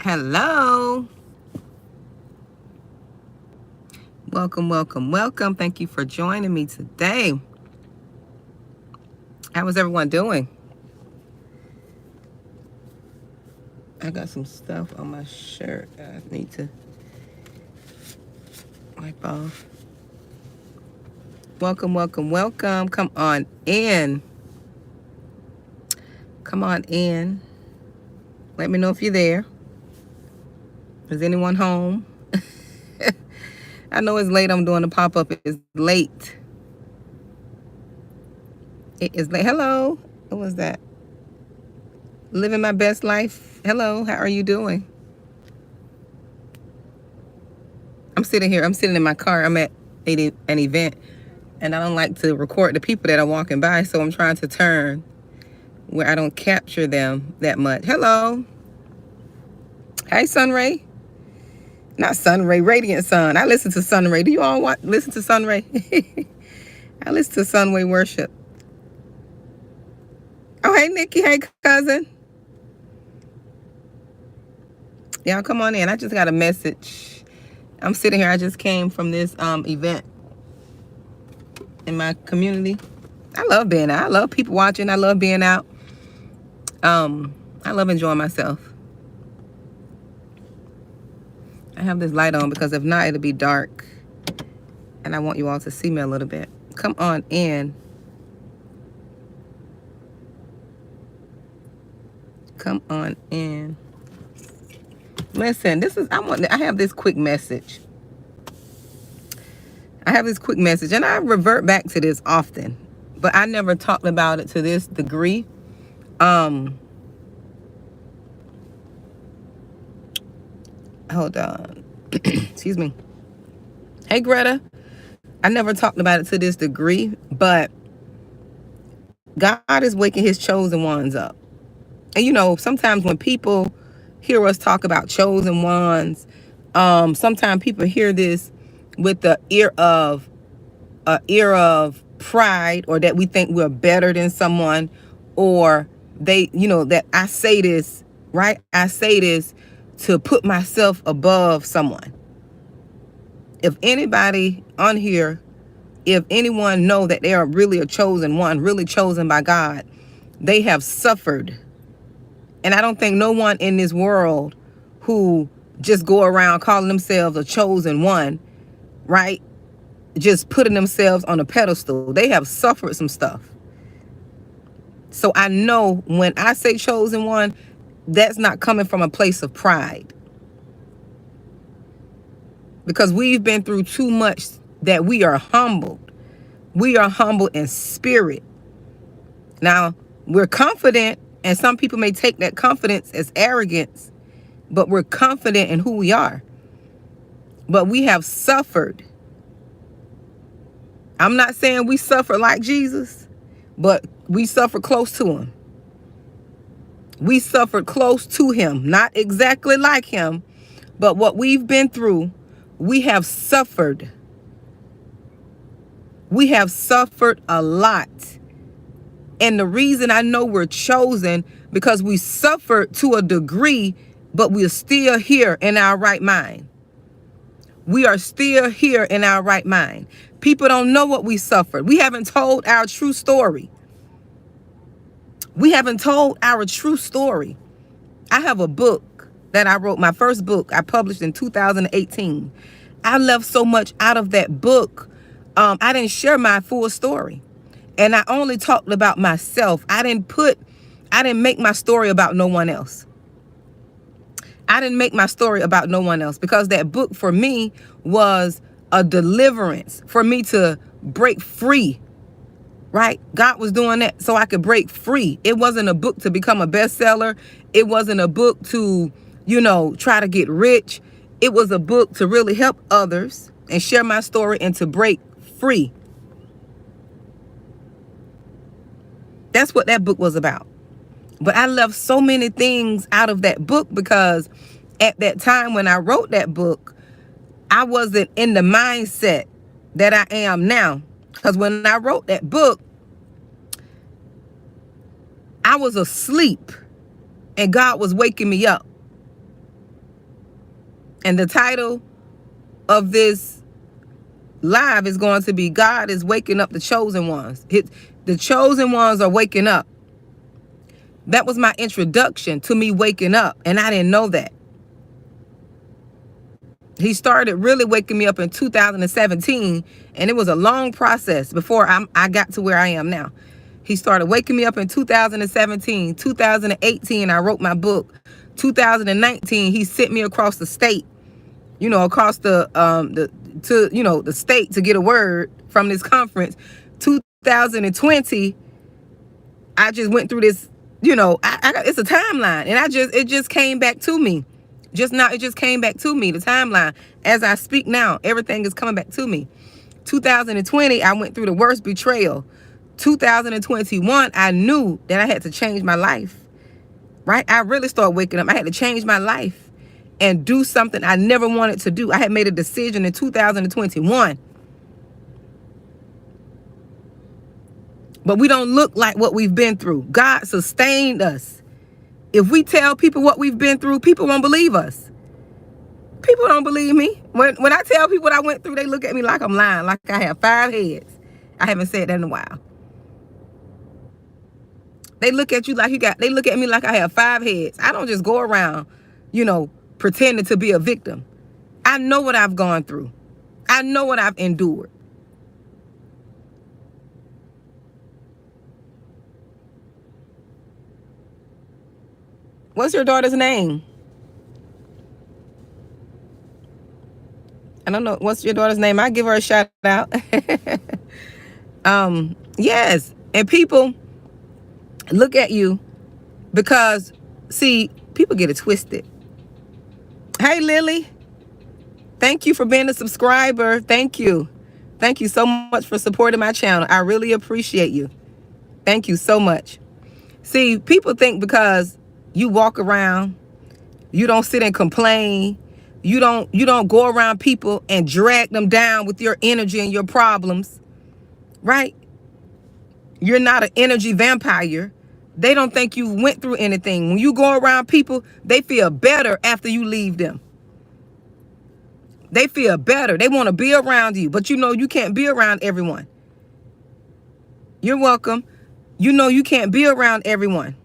Hello. Welcome, welcome, welcome. Thank you for joining me today. How is everyone doing? I got some stuff on my shirt I need to wipe off. Welcome, welcome, welcome. Come on in. Come on in. Let me know if you're there. Is anyone home? I know it's late. I'm doing the pop-up. It's late. It is late. Hello. What was that? Living my best life. Hello. How are you doing? I'm sitting here. I'm sitting in my car. I'm at an event, and I don't like to record the people that are walking by, so I'm trying to turn where I don't capture them that much. Hello. Hey, Sunray. Not Sunray, Radiant Sun. I listen to Sunray. Do you all listen to Sunray? I listen to Sunray worship. Oh, hey, Nikki. Hey, cousin. Y'all come on in. I just got a message. I'm sitting here. I just came from this event in my community. I love being out. I love people watching. I love being out. I love enjoying myself. I have this light on because if not, it'll be dark. And I want you all to see me a little bit. Come on in. Come on in. Listen, I have this quick message. And I revert back to this often, but I never talked about it to this degree. Hold on. Excuse me. Hey, Greta. I never talked about it to this degree, but God is waking his chosen ones up. And sometimes when people hear us talk about chosen ones, sometimes people hear this with the ear of pride, or that we think we're better than someone, or that I say this, right? I say this to put myself above someone. If anybody on here, if anyone know that they are really a chosen one, really chosen by God, they have suffered. And I don't think no one in this world who just go around calling themselves a chosen one, right? Just putting themselves on a pedestal. They have suffered some stuff. So I know when I say chosen one, that's not coming from a place of pride. Because we've been through too much that we are humbled. We are humble in spirit. Now, we're confident, and some people may take that confidence as arrogance, but we're confident in who we are. But we have suffered. I'm not saying we suffer like Jesus, but we suffer close to him. We suffered close to him, not exactly like him, but what we've been through, we have suffered. We have suffered a lot. And the reason I know we're chosen, because we suffered to a degree, but we're still here in our right mind. We are still here in our right mind. People don't know what we suffered. We haven't told our true story. We haven't told our true story. I have a book that I wrote, my first book I published in 2018. I left so much out of that book. I didn't share my full story. And I only talked about myself. I didn't make my story about no one else. I didn't make my story about no one else, because that book for me was a deliverance for me to break free, right? God was doing that so I could break free. It wasn't a book to become a bestseller. It wasn't a book to, try to get rich. It was a book to really help others and share my story and to break free. That's what that book was about. But I left so many things out of that book because at that time when I wrote that book, I wasn't in the mindset that I am now. Because when I wrote that book, I was asleep and God was waking me up. And the title of this live is going to be God is waking up the chosen ones. The chosen ones are waking up. That was my introduction to me waking up, and I didn't know that. He started really waking me up in 2017, and it was a long process before I got to where I am now. He started waking me up in 2017. 2018, I wrote my book. 2019, he sent me across the state, across the state to get a word from this conference. 2020, I just went through this, it's a timeline, and it just came back to me. Just now, it just came back to me, the timeline. As I speak now, everything is coming back to me. 2020, I went through the worst betrayal. 2021, I knew that I had to change my life, right? I really started waking up. I had to change my life and do something I never wanted to do. I had made a decision in 2021. But we don't look like what we've been through. God sustained us. If we tell people what we've been through, people won't believe us. People don't believe me. When I tell people what I went through, they look at me like I'm lying, like I have 5 heads. I haven't said that in a while. They look at you like they look at me like I have 5 heads. I don't just go around, pretending to be a victim. I know what I've gone through. I know what I've endured. What's your daughter's name? I don't know. What's your daughter's name? I'll give her a shout out. Yes. And people look at you because, see, people get it twisted. Hey, Lily. Thank you for being a subscriber. Thank you. Thank you so much for supporting my channel. I really appreciate you. Thank you so much. See, people think because you walk around, you don't sit and complain, you don't go around people and drag them down with your energy and your problems, right? You're not an energy vampire. They don't think you went through anything. When you go around people, they feel better after you leave them. They feel better. They want to be around you, but you can't be around everyone. You're welcome. You can't be around everyone.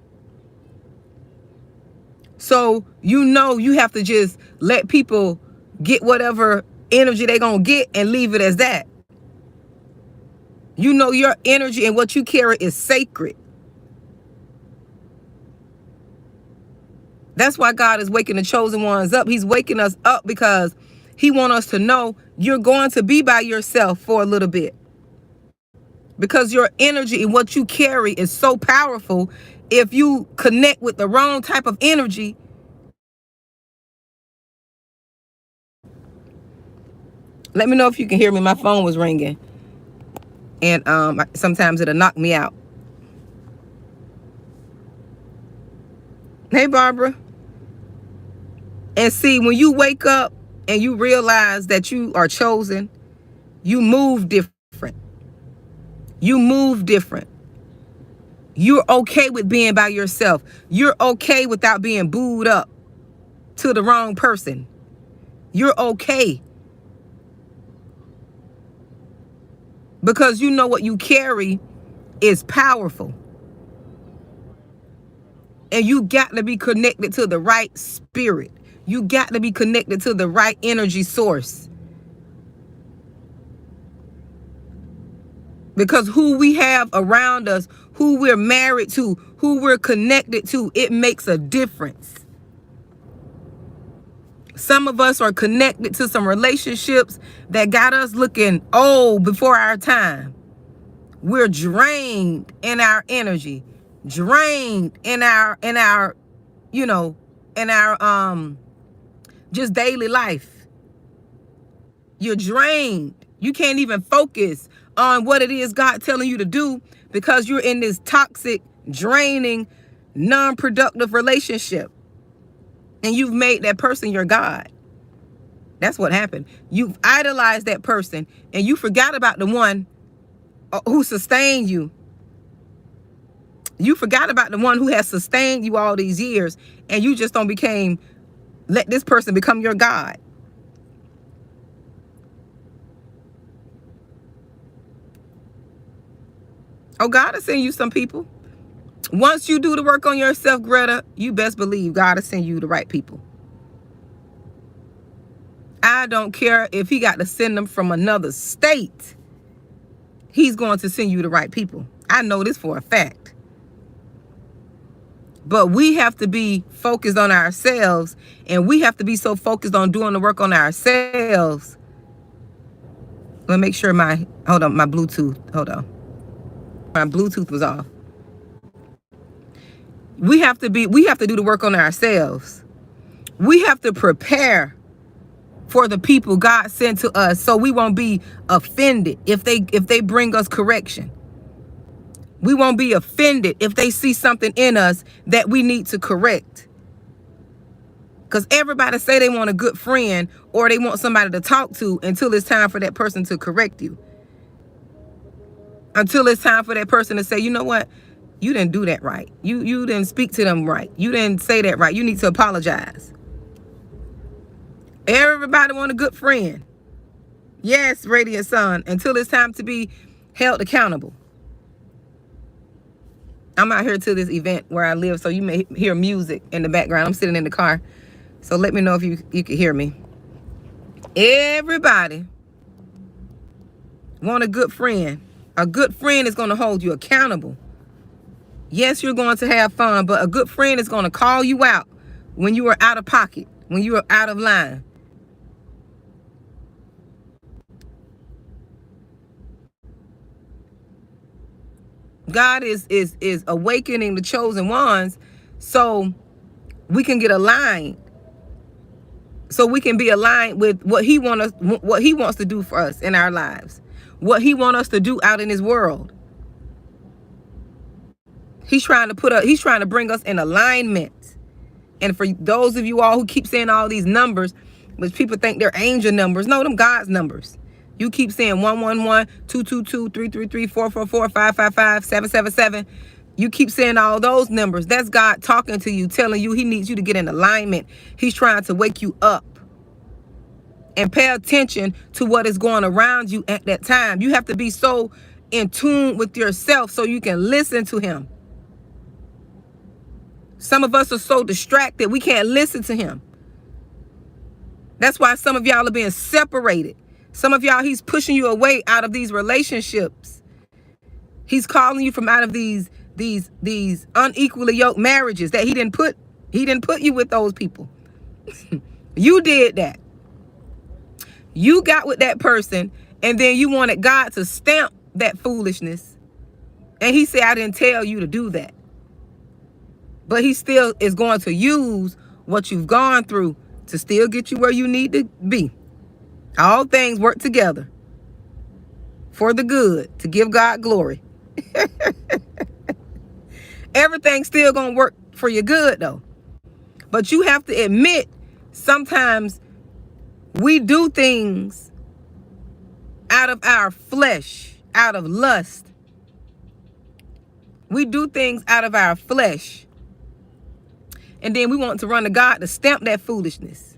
So, you have to just let people get whatever energy they're going to get and leave it as that. Your energy and what you carry is sacred. That's why God is waking the chosen ones up. He's waking us up because he wants us to know you're going to be by yourself for a little bit. Because your energy and what you carry is so powerful. If you connect with the wrong type of energy, let me know if you can hear me. My phone was ringing. And sometimes it'll knock me out. Hey, Barbara. And see, when you wake up and you realize that you are chosen, you move different. You move different. You're okay with being by yourself. You're okay without being booed up to the wrong person. You're okay. Because what you carry is powerful. And you got to be connected to the right spirit. You got to be connected to the right energy source. Because who we have around us, who we're married to, who we're connected to, it makes a difference. Some of us are connected to some relationships that got us looking old before our time. We're drained in our energy, drained in our just daily life. You're drained. You can't even focus on what it is God telling you to do because you're in this toxic, draining, non-productive relationship. And you've made that person your God. That's what happened. You've idolized that person and you forgot about the one who sustained you. You forgot about the one who has sustained you all these years, and you just let this person become your God. Oh, God will send you some people. Once you do the work on yourself, Greta, you best believe God will send you the right people. I don't care if he got to send them from another state. He's going to send you the right people. I know this for a fact. But we have to be focused on ourselves, and we have to be so focused on doing the work on ourselves. Let me make sure my Bluetooth, hold on. My Bluetooth was off. We have to do the work on ourselves. We have to prepare for the people God sent to us, so we won't be offended if they bring us correction. We won't be offended if they see something in us that we need to correct. Because everybody say they want a good friend or they want somebody to talk to until it's time for that person to correct you. Until it's time for that person to say, you know what? You didn't do that right. You didn't speak to them right. You didn't say that right. You need to apologize. Everybody want a good friend. Yes, Radiant Sun, until it's time to be held accountable. I'm out here to this event where I live, so you may hear music in the background. I'm sitting in the car, so let me know if you can hear me. Everybody want a good friend. A good friend is going to hold you accountable. Yes, you're going to have fun, but a good friend is going to call you out when you are out of pocket, when you are out of line. God is awakening the chosen ones so we can get aligned. So we can be aligned with what he wants to do for us in our lives. What he wants us to do out in this world. He's trying to bring us in alignment. And for those of you all who keep saying all these numbers, which people think they're angel numbers, no, them God's numbers. You keep saying 111, 222, 333, 444, 555, 777. You keep saying all those numbers. That's God talking to you, telling you he needs you to get in alignment. He's trying to wake you up and pay attention to what is going around you at that time. You have to be so in tune with yourself so you can listen to him. Some of us are so distracted, we can't listen to him. That's why some of y'all are being separated. Some of y'all, he's pushing you away out of these relationships. He's calling you from out of these unequally yoked marriages that he didn't put you with those people. You did that. You got with that person, and then you wanted God to stamp that foolishness. And he said, I didn't tell you to do that. But he still is going to use what you've gone through to still get you where you need to be. All things work together for the good, to give God glory. Everything's still going to work for your good, though. But you have to admit, sometimes we do things out of our flesh, out of lust. We do things out of our flesh. And then we want to run to God to stamp that foolishness.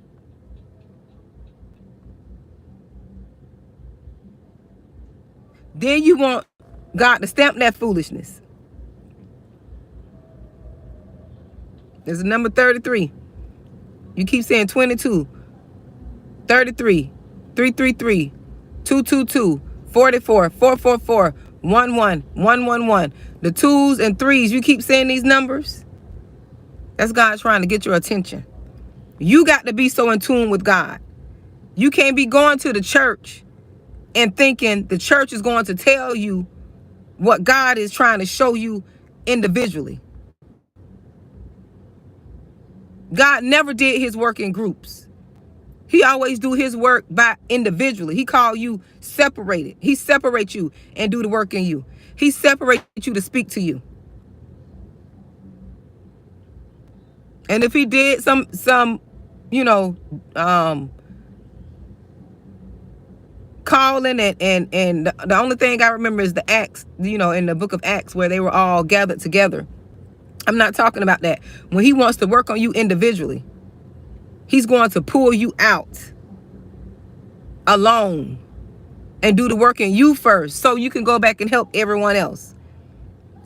Then you want God to stamp that foolishness. There's a number 33. You keep saying 22, 33, 333, 222, 44, 444, 11, 111. The 2s and 3s, you keep saying these numbers. That's God trying to get your attention. You got to be so in tune with God. You can't be going to the church and thinking the church is going to tell you what God is trying to show you individually. God never did his work in groups. He always do his work by individually. He call you separated. He separates you and do the work in you. He separates you to speak to you. And if he did some calling and the only thing I remember is the Acts, in the book of Acts where they were all gathered together. I'm not talking about that. When he wants to work on you individually, he's going to pull you out alone and do the work in you first so you can go back and help everyone else.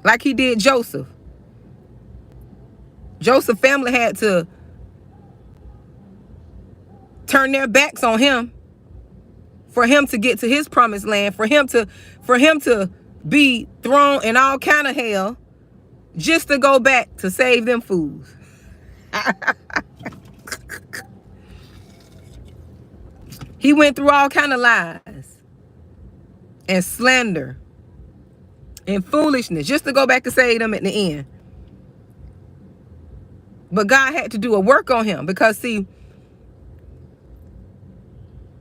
like he did Joseph. Joseph's family had to turn their backs on him for him to get to his promised land, for him to be thrown in all kind of hell just to go back to save them fools. He went through all kind of lies and slander and foolishness just to go back and save them at the end. But God had to do a work on him because, see,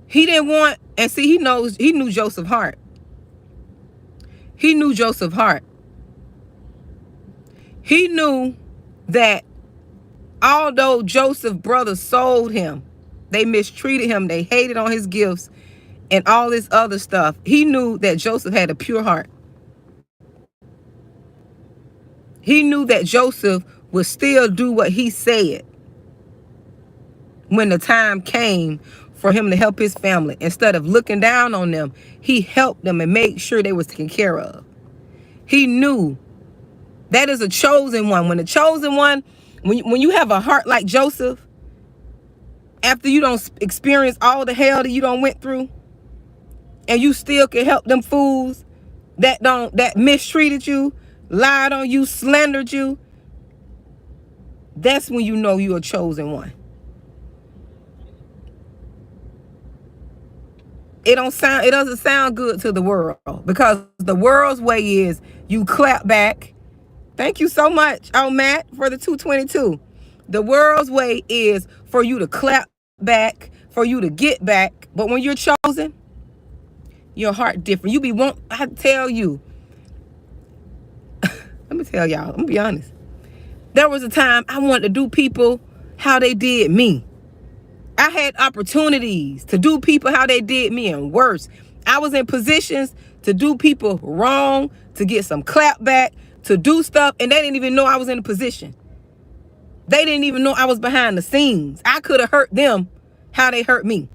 he didn't want, and see, he knew Joseph's heart. He knew Joseph's heart. He knew that although Joseph's brothers sold him, they mistreated him, they hated on his gifts and all this other stuff, he knew that Joseph had a pure heart. He knew that Joseph would still do what he said when the time came for him to help his family. Instead of looking down on them, he helped them and made sure they was taken care of. He knew that is a chosen one. When the chosen one, when you have a heart like Joseph, after you don't experience all the hell that you don't went through, and you still can help them fools that mistreated you, lied on you, slandered you, that's when you know you're a chosen one. It doesn't sound good to the world, because the world's way is you clap back. Thank you so much, Matt, for the 222. The world's way is for you to clap back, for you to get back. But when you're chosen, your heart different. I tell you, let me tell y'all, I'm gonna be honest. There was a time I wanted to do people how they did me. I had opportunities to do people how they did me and worse. I was in positions to do people wrong, to get some clap back, to do stuff, and they didn't even know I was in a position. They didn't even know I was behind the scenes. I could have hurt them how they hurt me.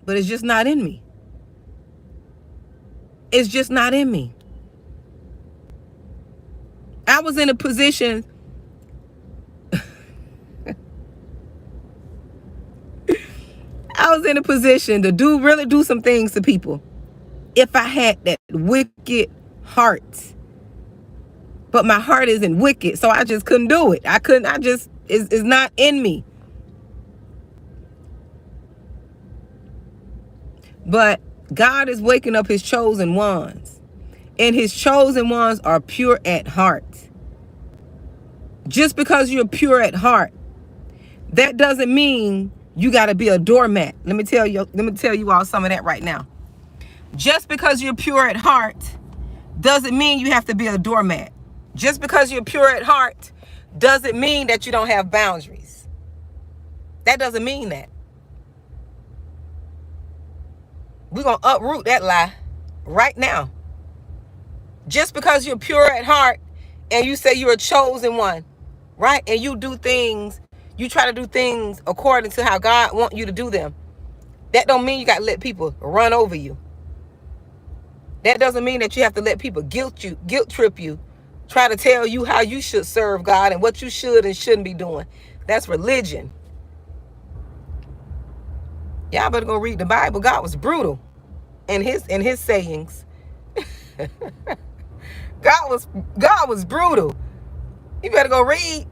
But it's just not in me. It's just not in me. I was in a position to really do some things to people if I had that wicked heart. But my heart isn't wicked, so I just couldn't do it. It's not in me. But God is waking up his chosen ones. And his chosen ones are pure at heart. Just because you're pure at heart, that doesn't mean you got to be a doormat. Let me tell you all some of that right now. Just because you're pure at heart doesn't mean you have to be a doormat. Just because you're pure at heart doesn't mean that you don't have boundaries. That doesn't mean that. We're going to uproot that lie right now. Just because you're pure at heart and you say you're a chosen one, right? And you try to do things according to how God wants you to do them. That don't mean you got to let people run over you. That doesn't mean that you have to let people guilt trip you, try to tell you how you should serve God and what you should and shouldn't be doing. That's religion. Y'all better go read the Bible. God was brutal in his sayings. God was brutal. You better go read.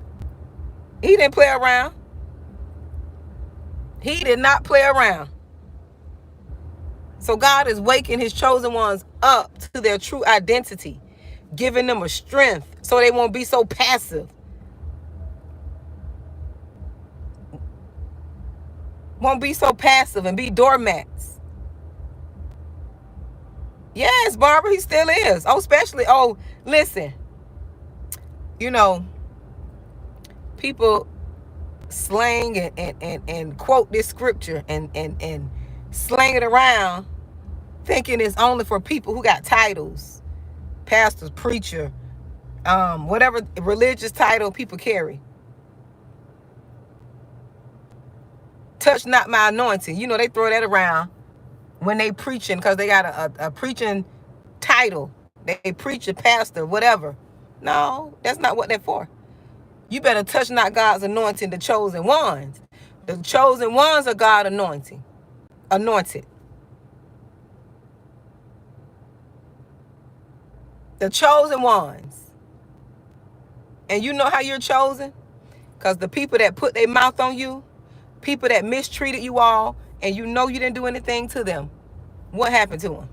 He didn't play around. He did not play around. So God is waking his chosen ones up to their true identity, giving them a strength so they won't be so passive. Won't be so passive and be doormats. Yes, Barbara, he still is. Listen. People slang and quote this scripture and slang it around, thinking it's only for people who got titles, pastors, preacher, whatever religious title people carry. Touch not my anointing. They throw that around when they preaching because they got a preaching title. They preach a pastor, whatever. No, that's not what they're for. You better touch not God's anointing, the chosen ones. The chosen ones are God anointed. The chosen ones. And you know how you're chosen? Because the people that put their mouth on you, people that mistreated you all, and you know you didn't do anything to them, what happened to them?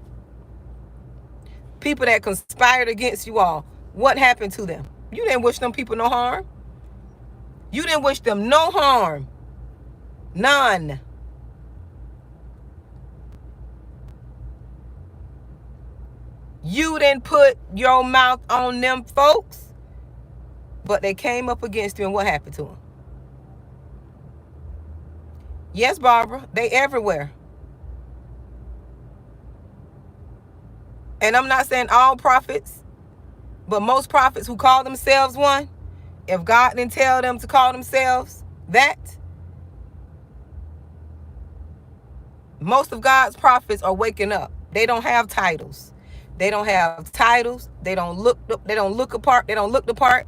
People that conspired against you all, what happened to them? You didn't wish them people no harm. You didn't wish them no harm. None. You didn't put your mouth on them folks, but they came up against you, and what happened to them? Yes, Barbara, they everywhere. And I'm not saying all prophets, but most prophets who call themselves one, if God didn't tell them to call themselves that, most of God's prophets are waking up. They don't have titles. They don't have titles. They don't look apart. They don't look the part.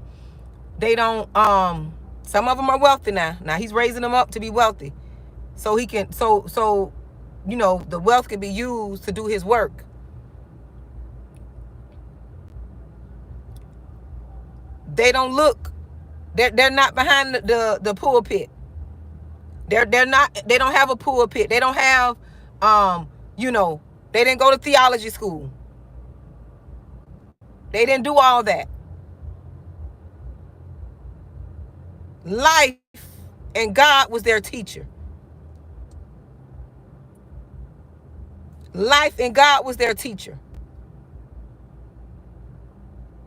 They don't some of them are wealthy now. Now he's raising them up to be wealthy. So he can so you know, the wealth can be used to do his work. They don't look, they're not behind the pulpit. They're not, they don't have a pulpit. They don't have you know, they didn't go to theology school. They didn't do all that. Life and God was their teacher. Life and God was their teacher.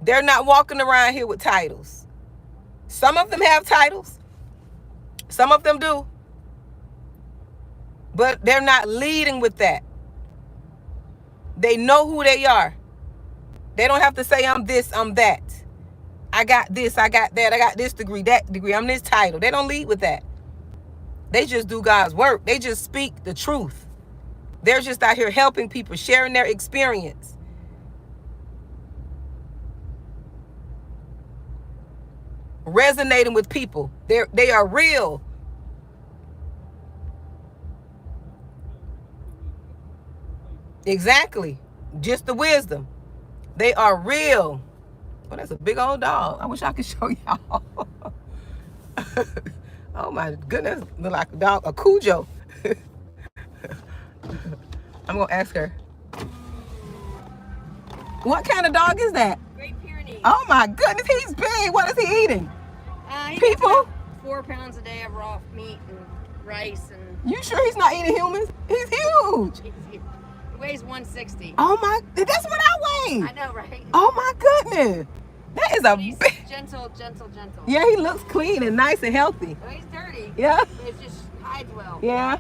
They're not walking around here with titles. Some of them have titles. Some of them do. But they're not leading with that. They know who they are. They don't have to say, I'm this, I'm that. I got this, I got that, I got this degree, that degree, I'm this title. They don't lead with that. They just do God's work. They just speak the truth. They're just out here helping people, sharing their experience. Resonating with people. They are real. Exactly. Just the wisdom. They are real. Oh, that's a big old dog. I wish I could show y'all. Oh my goodness. Look like a dog, a Cujo. I'm going to ask her. What kind of dog is that? Great Pyrenees. Oh my goodness, he's big. What is he eating? He People? 4 pounds a day of raw meat and rice and. You sure he's not eating humans? He's huge. He weighs 160. Oh my, that's what I weigh. I know, right? Oh my goodness. That is a He's big. gentle. Yeah, he looks clean and nice and healthy. Oh, he's dirty. Yeah. But it just hides well. Yeah.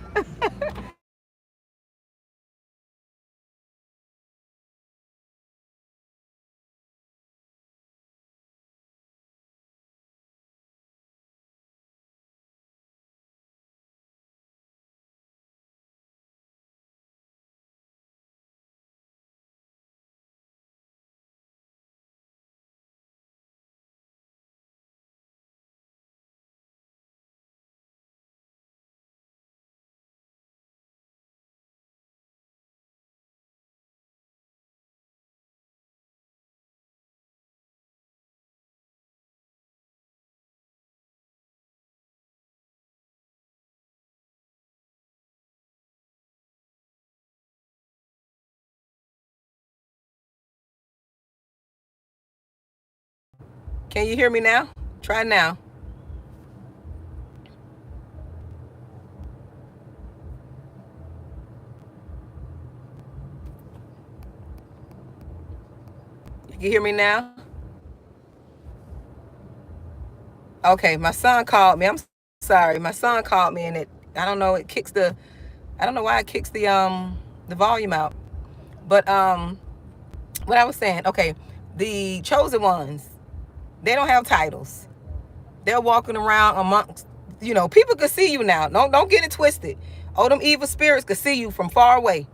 Can you hear me now? Try now. You can hear me now? Okay, my son called me. I'm sorry. My son called me and I don't know, it kicks I don't know why it kicks the volume out. But what I was saying, okay, the chosen ones, they don't have titles. They're walking around amongst, you know, people can see you now. Don't get it twisted. Oh, them evil spirits could see you from far away.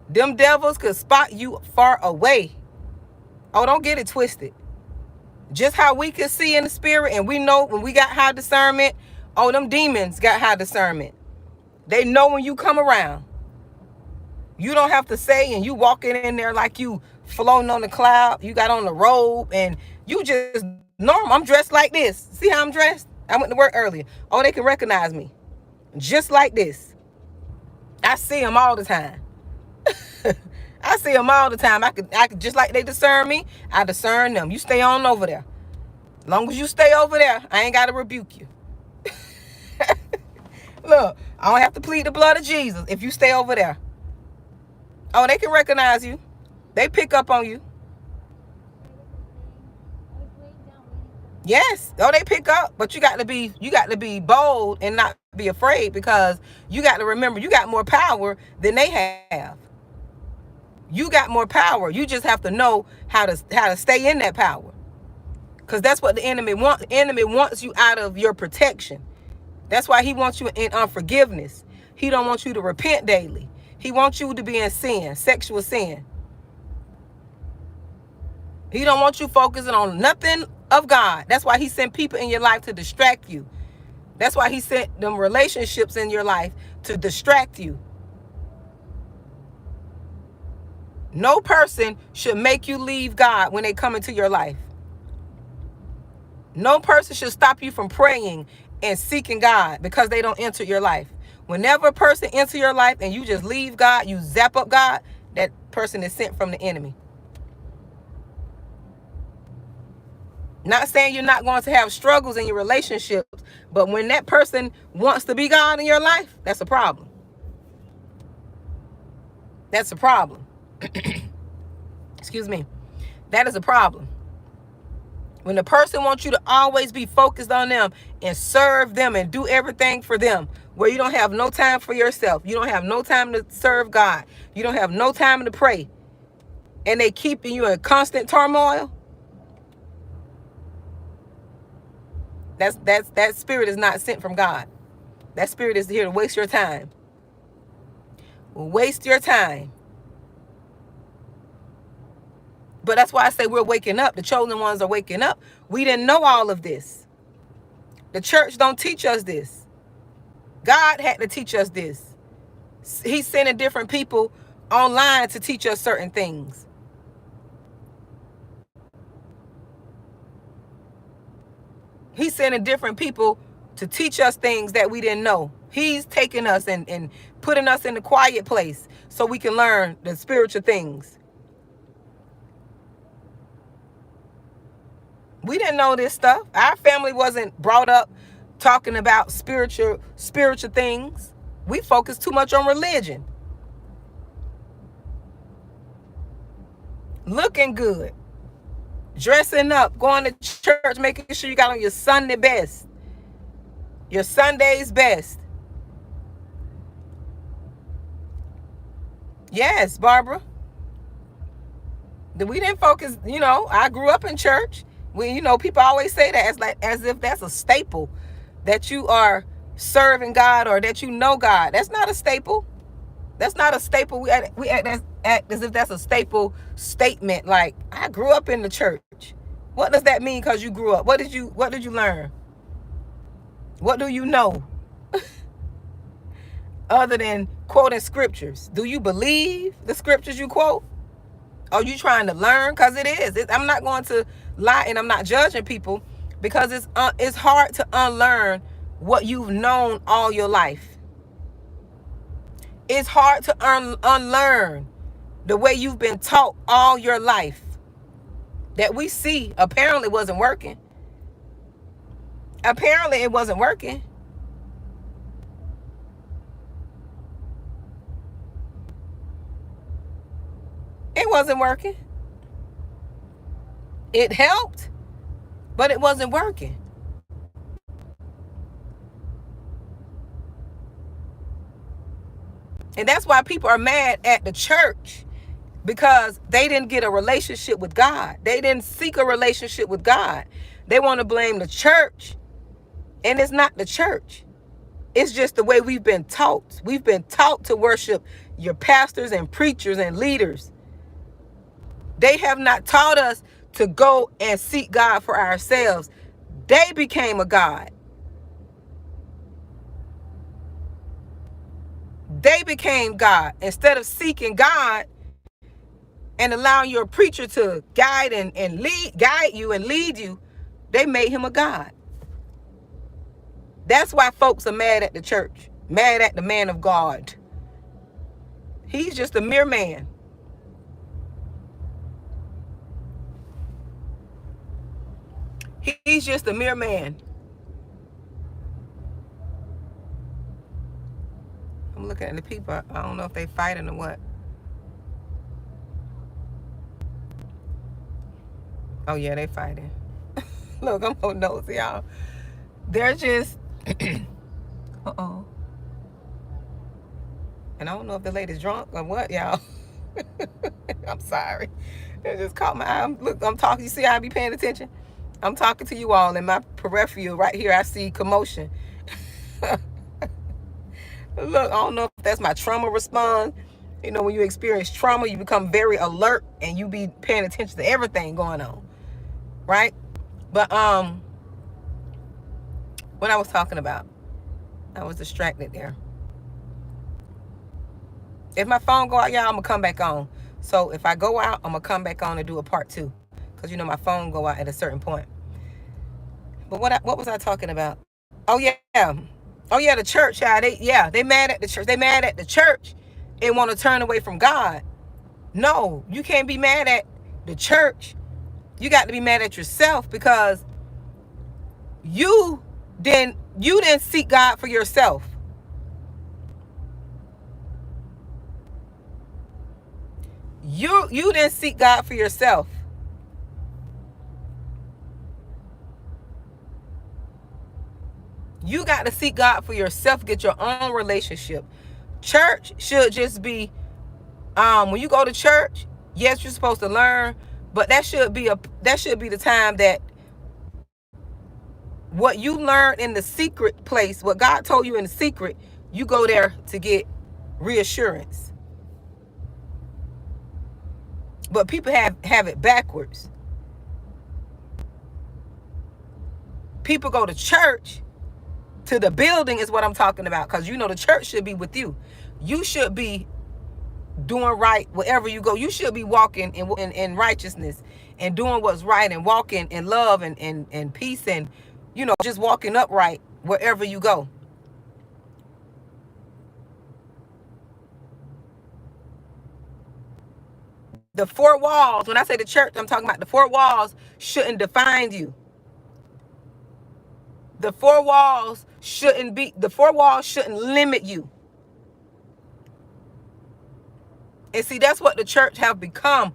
Them devils could spot you far away. Oh, don't get it twisted. Just how we can see in the spirit, and we know when we got high discernment, oh, them demons got high discernment. They know when you come around. You don't have to say, and you walking in there like you floating on the cloud. You got on the robe, and you just normal. I'm dressed like this. See how I'm dressed? I went to work earlier. Oh, they can recognize me. Just like this. I see them all the time. I see them all the time. I could just like they discern me, I discern them. You stay on over there. As long as you stay over there, I ain't got to rebuke you. Look, I don't have to plead the blood of Jesus if you stay over there. Oh, they can recognize you. They pick up on you. Yes. Oh, they pick up, but you got to be bold and not be afraid, because you got to remember you got more power than they have. You got more power. You just have to know how to stay in that power. Because that's what the enemy wants. The enemy wants you out of your protection. That's why he wants you in unforgiveness. He don't want you to repent daily. He wants you to be in sin, sexual sin. He don't want you focusing on nothing of God. That's why he sent people in your life to distract you. That's why he sent them relationships in your life to distract you. No person should make you leave God when they come into your life. No person should stop you from praying and seeking God because they don't enter your life. Whenever a person enters your life and you just leave God, you zap up God, that person is sent from the enemy. Not saying you're not going to have struggles in your relationships, but when that person wants to be God in your life, that's a problem. That's a problem. Excuse me. That is a problem. When the person wants you to always be focused on them and serve them and do everything for them, where you don't have no time for yourself, you don't have no time to serve God, you don't have no time to pray, and they keeping you in constant turmoil, that spirit is not sent from God. That spirit is here to waste your time. Waste your time. But that's why I say we're waking up. The chosen ones are waking up. We didn't know all of this. The church don't teach us this. God had to teach us this. He's sending different people online to teach us certain things. He's sending different people to teach us things that we didn't know. He's taking us and putting us in the quiet place so we can learn the spiritual things. We didn't know this stuff. Our family wasn't brought up talking about spiritual things. We focus too much on religion. Looking good. Dressing up, going to church, making sure you got on your Sunday best. Your Sunday's best. Yes, Barbara. We didn't focus, I grew up in church. People always say that as if that's a staple, that you are serving God or that you know God. That's not a staple. That's not a staple. We act as if that's a staple statement. Like, I grew up in the church. What does that mean? Because you grew up. What did you learn? What do you know? Other than quoting scriptures, do you believe the scriptures you quote? Are you trying to learn? Because it is. I'm not going to lie, and I'm not judging people, because it's hard to unlearn what you've known all your life. It's hard to unlearn the way you've been taught all your life. That we see apparently wasn't working. Apparently it wasn't working. It wasn't working. It helped, but it wasn't working. And that's why people are mad at the church, because they didn't get a relationship with God. They didn't seek a relationship with God. They want to blame the church, and it's not the church. It's just the way we've been taught. We've been taught to worship your pastors and preachers and leaders. They have not taught us to go and seek God for ourselves. They became a God. They became God. Instead of seeking God and allowing your preacher to guide you and lead you, they made him a God. That's why folks are mad at the church, mad at the man of God. He's just a mere man. He's just a mere man. I'm looking at the people. I don't know if they fighting or what. Oh yeah, they fighting. Look, I'm on nosy, y'all. They're just uh-oh. And I don't know if the lady's drunk or what, y'all. I'm sorry. It just caught my eye. Look, I'm talking. You see how I be paying attention? I'm talking to you all in my peripheral right here. I see commotion. Look, I don't know if that's my trauma response. You know, when you experience trauma, you become very alert and you be paying attention to everything going on. Right? But what I was talking about, I was distracted there. If my phone go out, y'all, I'm gonna come back on. So if I go out, I'm gonna come back on and do a part 2, because you know my phone go out at a certain point. But what was I talking about? Oh yeah, the church. They mad at the church. They mad at the church and want to turn away from God. No, you can't be mad at the church. You got to be mad at yourself, because you didn't seek God for yourself. You didn't seek God for yourself. You got to seek God for yourself. Get your own relationship. Church should just be, when you go to church, yes, you're supposed to learn, but that should be the time that what you learn in the secret place, what God told you in the secret, you go there to get reassurance. But people have it backwards. People go to church, to the building is what I'm talking about, because you know the church should be with you. You should be doing right wherever you go. You should be walking in righteousness and doing what's right and walking in love and peace and, you know, just walking upright wherever you go. The 4 walls, when I say the church, I'm talking about the 4 walls shouldn't define you. The 4 walls shouldn't limit you. And see, that's what the church have become.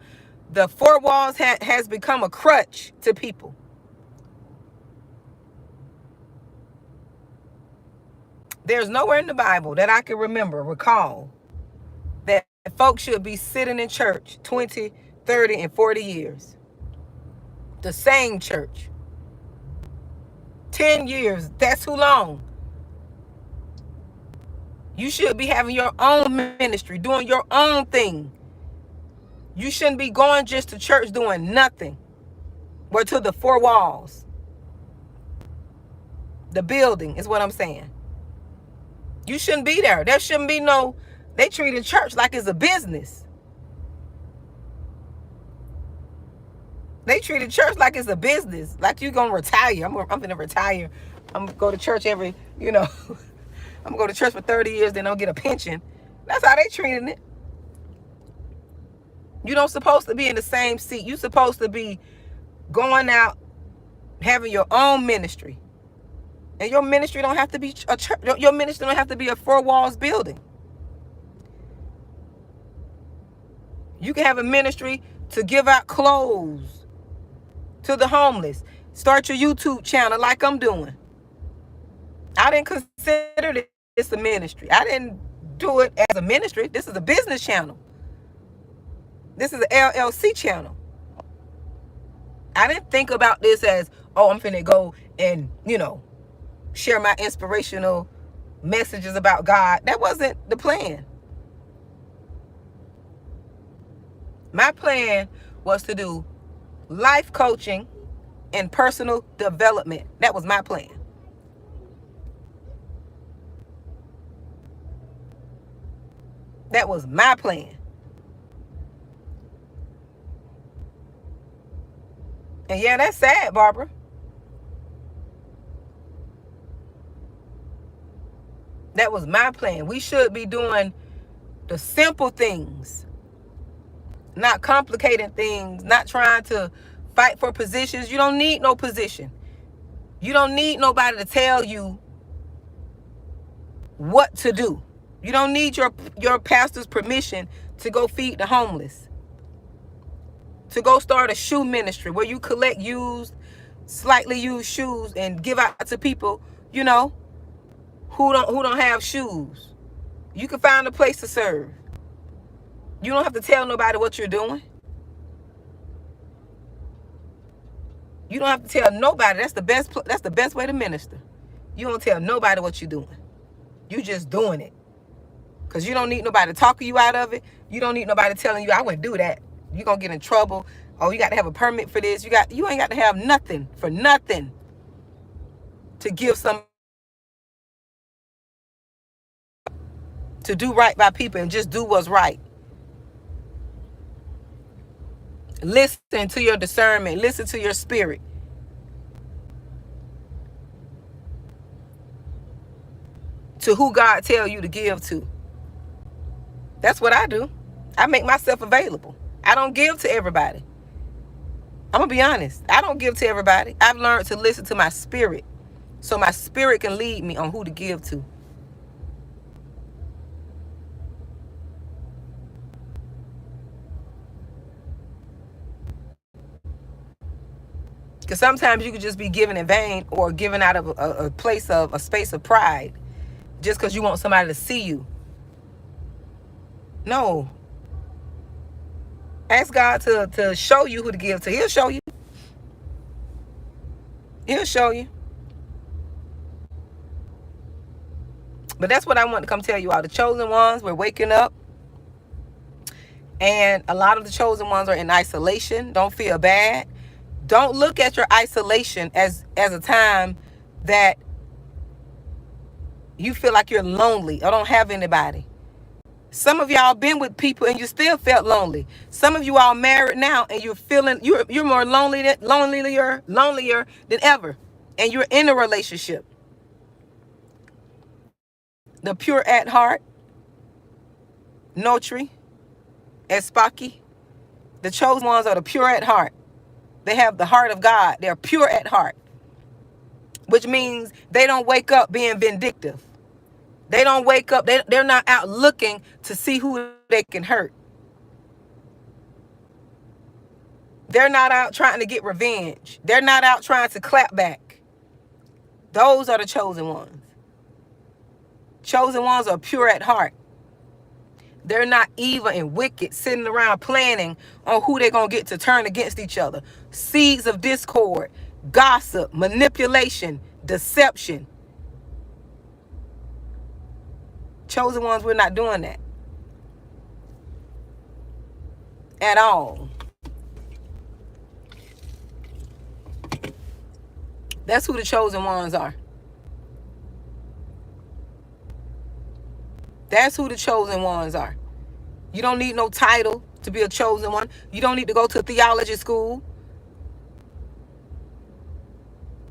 The 4 walls has become a crutch to people. There's nowhere in the Bible that I can recall, that folks should be sitting in church 20, 30, and 40 years. The same church. 10 years, that's too long. You should be having your own ministry, doing your own thing. You shouldn't be going just to church doing nothing, but to the 4 walls. The building is what I'm saying. You shouldn't be there. There shouldn't be they treated church like it's a business. They treated church like it's a business. Like you gonna retire. I'm gonna retire. I'm gonna go to church every, I'm gonna go to church for 30 years, then I'll get a pension. That's how they treating it. You don't supposed to be in the same seat. You supposed to be going out, having your own ministry. And your ministry don't have to be a church. Your ministry don't have to be a 4 walls building. You can have a ministry to give out clothes to the homeless. Start your YouTube channel like I'm doing. I didn't consider this a ministry. I didn't do it as a ministry. This is a business channel. This is an LLC channel. I didn't think about this as, I'm finna go and, share my inspirational messages about God. That wasn't the plan. My plan was to do life coaching and personal development. That was my plan. That was my plan. And yeah, that's sad, Barbara. That was my plan. We should be doing the simple things, not complicating things, not trying to fight for positions. You don't need no position. You don't need nobody to tell you what to do. You don't need your pastor's permission to go feed the homeless, to go start a shoe ministry where you collect used, slightly used shoes and give out to people, you know, who don't have shoes. You can find a place to serve. You don't have to tell nobody what you're doing. You don't have to tell nobody. That's the best way to minister. You don't tell nobody what you're doing. You just doing it. Because you don't need nobody talking you out of it. You don't need nobody telling you, I wouldn't do that. You're going to get in trouble. Oh, you got to have a permit for this. You ain't got to have nothing for nothing to give some, to do right by people and just do what's right. Listen to your discernment. Listen to your spirit. To who God tell you to give to. That's what I do. I make myself available. I don't give to everybody. I'm going to be honest. I don't give to everybody. I've learned to listen to my spirit so my spirit can lead me on who to give to. Because sometimes you could just be giving in vain or giving out of a place of a space of pride just because you want somebody to see you. No. Ask God to show you who to give to. He'll show you. He'll show you. But that's what I want to come tell you all. The chosen ones, we're waking up. And a lot of the chosen ones are in isolation. Don't feel bad. Don't look at your isolation as a time that you feel like you're lonely or don't have anybody. Some of y'all been with people and you still felt lonely. Some of you all married now and you're feeling you're more lonelier than ever. And you're in a relationship. The pure at heart, Notri, Espaki, the chosen ones are the pure at heart. They have the heart of God. They're pure at heart, which means they don't wake up being vindictive. They don't wake up. They're not out looking to see who they can hurt. They're not out trying to get revenge. They're not out trying to clap back. Those are the chosen ones. Chosen ones are pure at heart. They're not evil and wicked, sitting around planning on who they're going to get to turn against each other. Seeds of discord, gossip, manipulation, deception. Chosen ones, we're not doing that. At all. That's who the chosen ones are. That's who the chosen ones are. You don't need no title to be a chosen one. You don't need to go to theology school.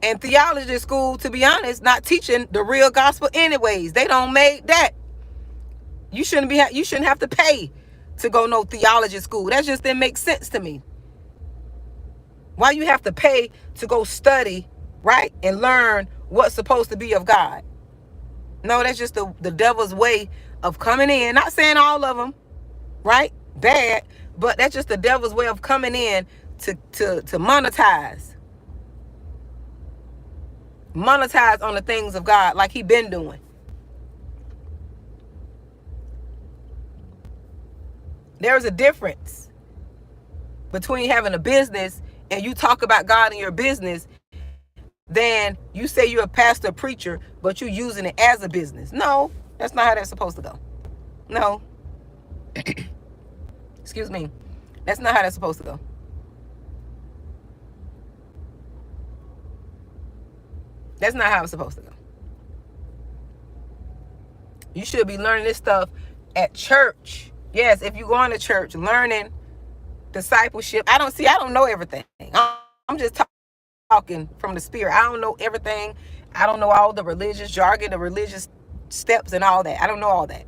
And theology school, to be honest, not teaching the real gospel anyways. They don't make that. You shouldn't have to pay to go no theology school. That just didn't make sense to me. Why you have to pay to go study, right, and learn what's supposed to be of God? No, that's just the devil's way of coming in. Not saying all of them, right, bad, but that's just the devil's way of coming in to monetize. Monetize on the things of God like he been doing. There's a difference between having a business and you talk about God in your business than you say you're a pastor, preacher, but you're using it as a business. No, that's not how that's supposed to go. No. Excuse me. That's not how that's supposed to go. That's not how it's supposed to go. You should be learning this stuff at church. Yes, if you're going to church, learning discipleship. I don't know everything. I'm just talking from the spirit. I don't know everything. I don't know all the religious jargon, the religious steps and all that. I don't know all that.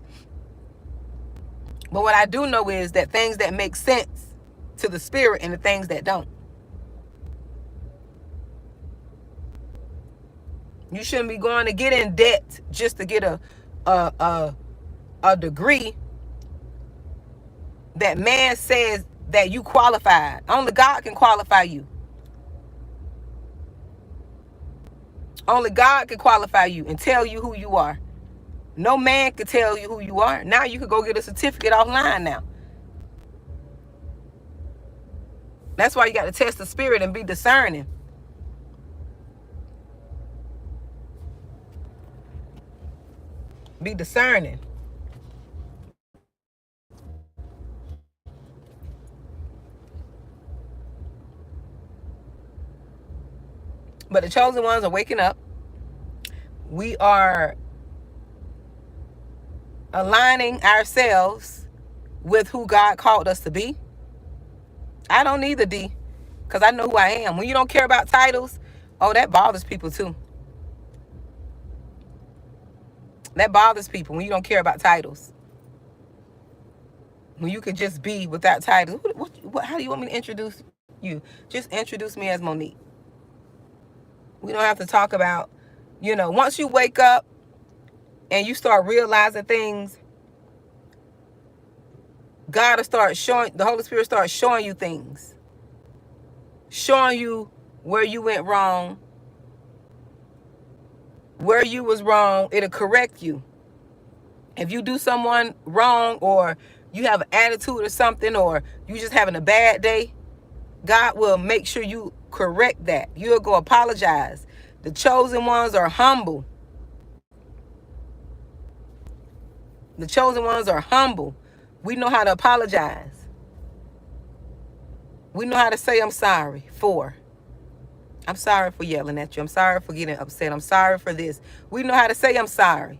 But what I do know is that things that make sense to the spirit and the things that don't. You shouldn't be going to get in debt just to get a degree that man says that you qualified. Only God can qualify you. Only God can qualify you and tell you who you are. No man can tell you who you are. Now you can go get a certificate offline now. That's why you got to test the spirit and be discerning. Be discerning. But the chosen ones are waking up. We are aligning ourselves with who God called us to be. I don't need the D because I know who I am. When you don't care about titles, oh, that bothers people too. That bothers people when you don't care about titles. When you could just be without titles. How do you want me to introduce you? Just introduce me as Monique. We don't have to talk about, once you wake up and you start realizing things, God will start showing, the Holy Spirit starts showing you things. Showing you where you went wrong. Where you was wrong, it'll correct you. If you do someone wrong or you have an attitude or something or you just having a bad day, God will make sure you correct that. You'll go apologize. The chosen ones are humble. The chosen ones are humble. We know how to apologize. We know how to say I'm sorry for. I'm sorry for yelling at you. I'm sorry for getting upset. I'm sorry for this. We know how to say I'm sorry.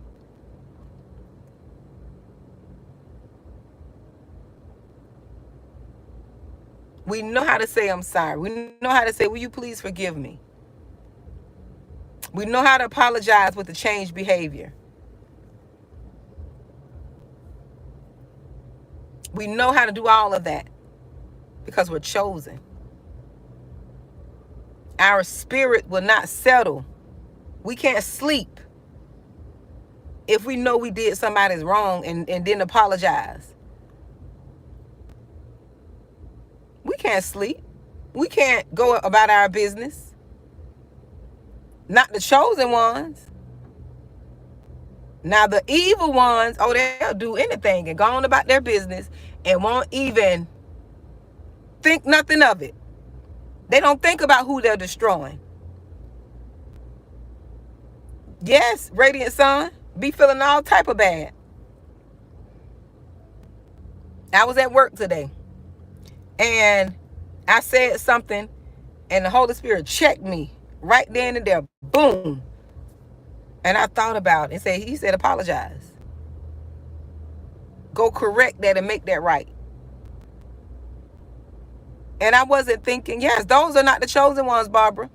We know how to say I'm sorry. We know how to say, will you please forgive me? We know how to apologize with the changed behavior. We know how to do all of that because we're chosen. Our spirit will not settle. We can't sleep if we know we did somebody's wrong and didn't apologize. We can't sleep. We can't go about our business. Not the chosen ones. Now the evil ones, oh, they'll do anything and go on about their business and won't even think nothing of it. They don't think about who they're destroying. Yes, Radiant Sun, be feeling all type of bad. I was at work today and I said something and the Holy Spirit checked me right then and there. Boom. And I thought about it and he said, apologize. Go correct that and make that right. And I wasn't thinking, yes, those are not the chosen ones, Barbara.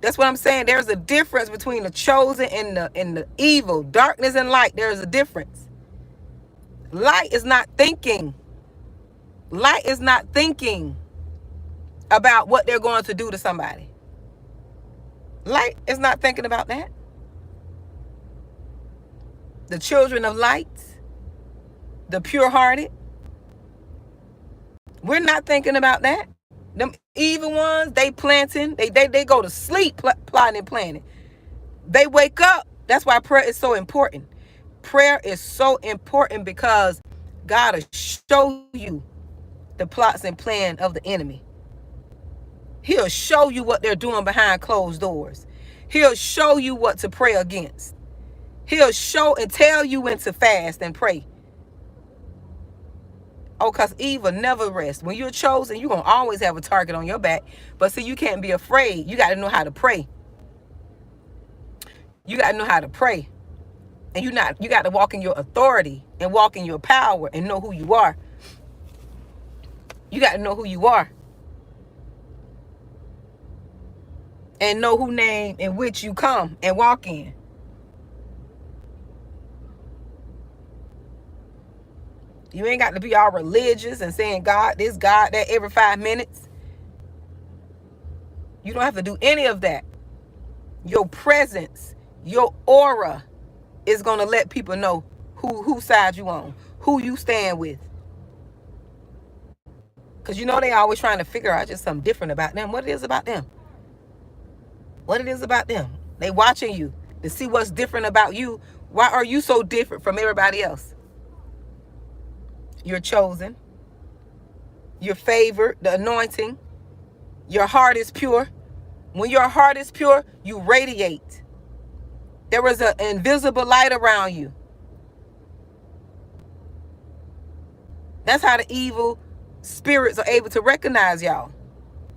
That's what I'm saying. There's a difference between the chosen and the evil. Darkness and light, there's a difference. Light is not thinking. Light is not thinking about what they're going to do to somebody. Light is not thinking about that. The children of light, the pure-hearted, we're not thinking about that. Them evil ones, they planting, they go to sleep plotting and planning. They wake up. That's why prayer is so important. Prayer is so important because God will show you the plots and plan of the enemy. He'll show you what they're doing behind closed doors. He'll show you what to pray against. He'll show and tell you when to fast and pray. Oh, because evil never rests. When you're chosen, you're going to always have a target on your back. But see, you can't be afraid. You got to know how to pray. You got to know how to pray. And you got to walk in your authority and walk in your power and know who you are. You got to know who you are. And know who name in which you come and walk in. You ain't got to be all religious and saying God this, God that every 5 minutes. You don't have to do any of that. Your presence, your aura is going to let people know whose side you on, who you stand with. Because you know they always trying to figure out just something different about them. What it is about them. What it is about them. They watching you to see what's different about you. Why are you so different from everybody else? You're chosen. You're favored. The anointing. Your heart is pure. When your heart is pure, you radiate. There is an invisible light around you. That's how the evil spirits are able to recognize y'all.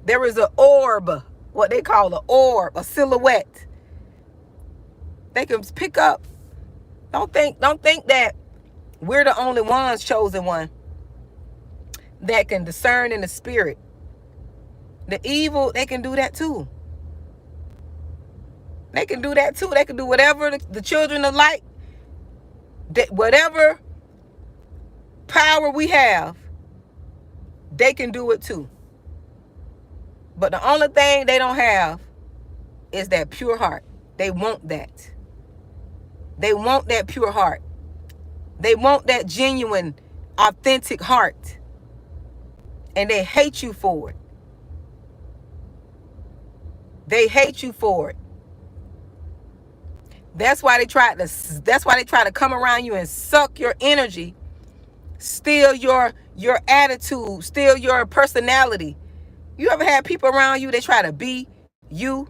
There is an orb, what they call an orb, a silhouette. They can pick up. Don't think that we're the only ones, chosen one, that can discern in the spirit. The evil, they can do that too. They can do that too. They can do whatever the children of light, whatever power we have, they can do it too. But the only thing they don't have is that pure heart. They want that. They want that pure heart. They want that genuine, authentic heart. And they hate you for it. They hate you for it. That's why they try to come around you and suck your energy, steal your attitude, steal your personality. You ever had people around you, they try to be you?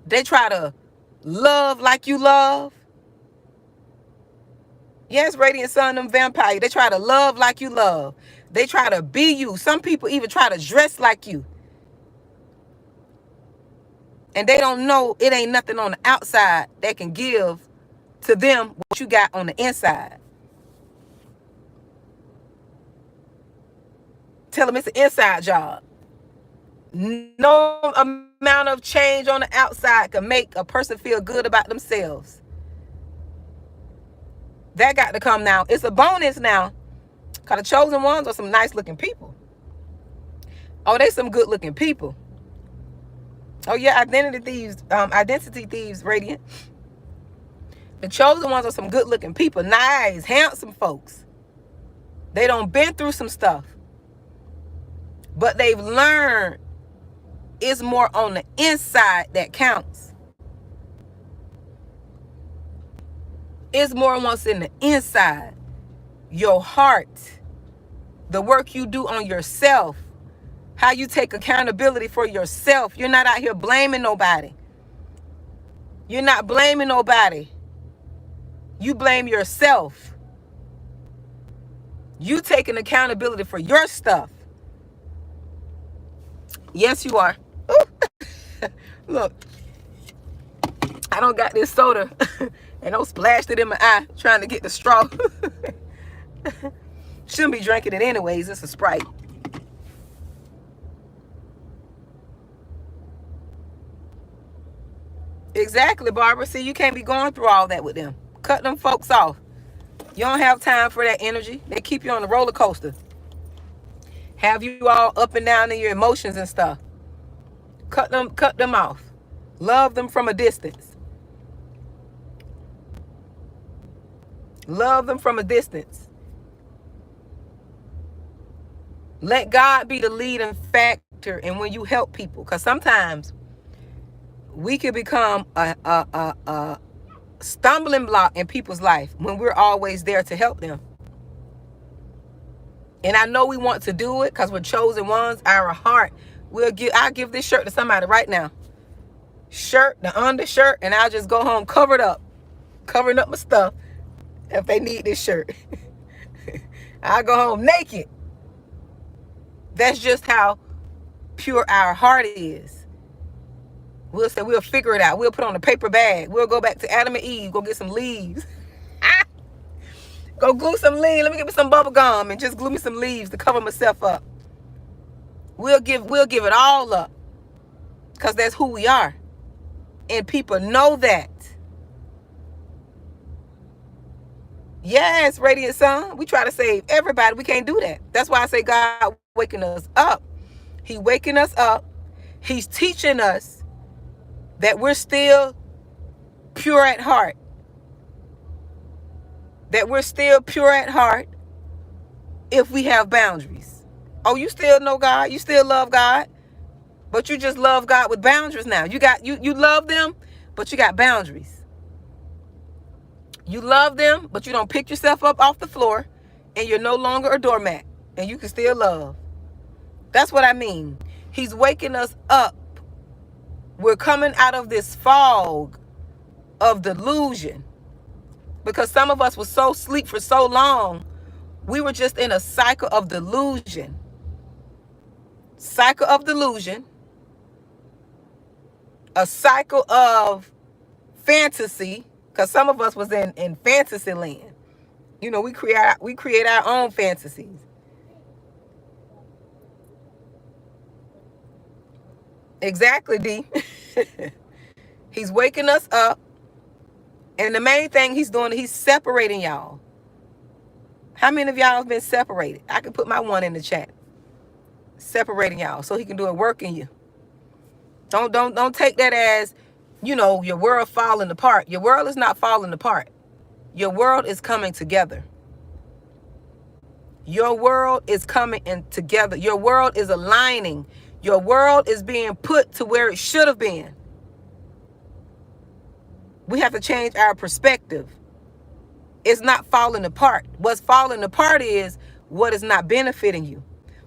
They try to love like you love? Yes, Radiant Sun, them vampires. They try to love like you love. They try to be you. Some people even try to dress like you. And they don't know it ain't nothing on the outside that can give to them what you got on the inside. Tell them it's an inside job. No amount of change on the outside can make a person feel good about themselves. That got to come now. It's a bonus now. Because the chosen ones are some nice looking people. Oh, they some good looking people. Oh yeah, identity thieves, Radiant. The chosen ones are some good looking people. Nice, handsome folks. They done been through some stuff. But they've learned it's more on the inside that counts. It's more what's in the inside. Your heart. The work you do on yourself. How you take accountability for yourself. You're not out here blaming nobody. You're not blaming nobody. You blame yourself. You taking accountability for your stuff. Yes, you are. Look, I don't got this soda and don't splashed it in my eye trying to get the straw. Shouldn't be drinking it anyways. It's a Sprite. Exactly, Barbara. See, you can't be going through all that with them. Cut them folks off. You don't have time for that energy. They keep you on the roller coaster. Have you all up and down in your emotions and stuff. Cut them off. Love them from a distance. Love them from a distance. Let God be the leading factor in when you help people. Because sometimes we can become a stumbling block in people's life when we're always there to help them. And I know we want to do it because we're chosen ones. Our heart. I'll give this shirt to somebody right now. Shirt, the undershirt, and I'll just go home covering up my stuff if they need this shirt. I'll go home naked. That's just how pure our heart is. We'll say we'll figure it out. We'll put on a paper bag. We'll go back to Adam and Eve, go get some leaves. Go glue some leaves. Let me get me some bubble gum and just glue me some leaves to cover myself up. We'll give it all up. Because that's who we are. And people know that. Yes, Radiant Sun. We try to save everybody. We can't do that. That's why I say God waking us up. He waking us up. He's teaching us that we're still pure at heart. That we're still pure at heart if we have boundaries. Oh, you still know God. You still love God. But you just love God with boundaries now. You love them, but you got boundaries. You love them, but you don't pick yourself up off the floor, and you're no longer a doormat, and you can still love. That's what I mean. He's waking us up. We're coming out of this fog of delusion, because some of us were so asleep for so long, we were just in a cycle of delusion. Cycle of delusion. A cycle of fantasy, because some of us was in fantasy land. You know, we create our own fantasies. Exactly, D. He's waking us up, and the main thing he's doing, he's separating y'all. How many of y'all have been separated? I can put my one in the chat. Separating y'all so he can do a work in you. Don't take that as, you know, your world falling apart. Your world is not falling apart. Your world is coming together. Your world is coming in together. Your world is aligning. Your world is being put to where it should have been. We have to change our perspective. It's not falling apart. What's falling apart is what is not benefiting you.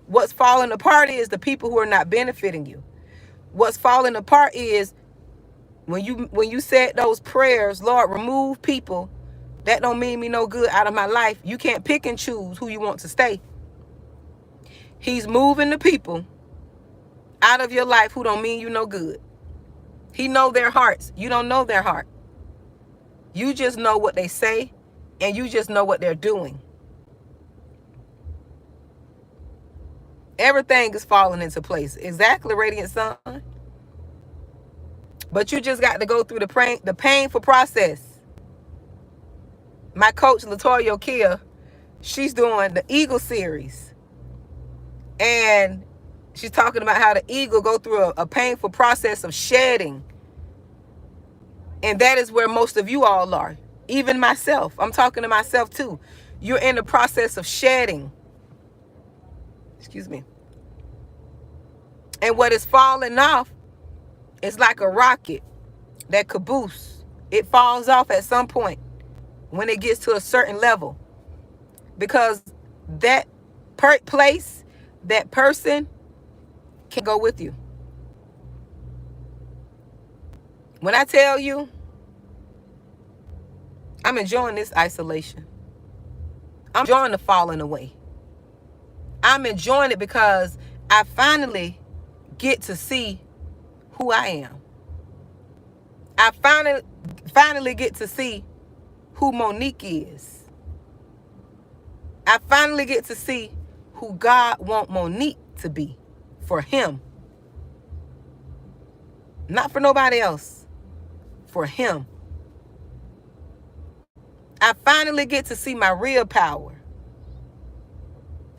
What's falling apart is the people who are not benefiting you. What's falling apart is when you said those prayers, Lord, remove people that don't mean me no good out of my life. You can't pick and choose who you want to stay. He's moving the people out of your life who don't mean you no good. He know their hearts. You don't know their heart. You just know what they say, and you just know what they're doing. Everything is falling into place. Exactly, Radiant Sun. But you just got to go through the painful process. My coach, Latoya Kia, she's doing the Eagle series. And she's talking about how the eagle go through a painful process of shedding. And that is where most of you all are. Even myself. I'm talking to myself too. You're in the process of shedding. Excuse me. And what is falling off is like a rocket, that caboose. It falls off at some point when it gets to a certain level. Because that place, that person can go with you. When I tell you, I'm enjoying this isolation. I'm enjoying the falling away. I'm enjoying it because I finally get to see who I am. I finally get to see who Monique is. I finally get to see who God wants Monique to be for him. Not for nobody else. For him. I finally get to see my real power.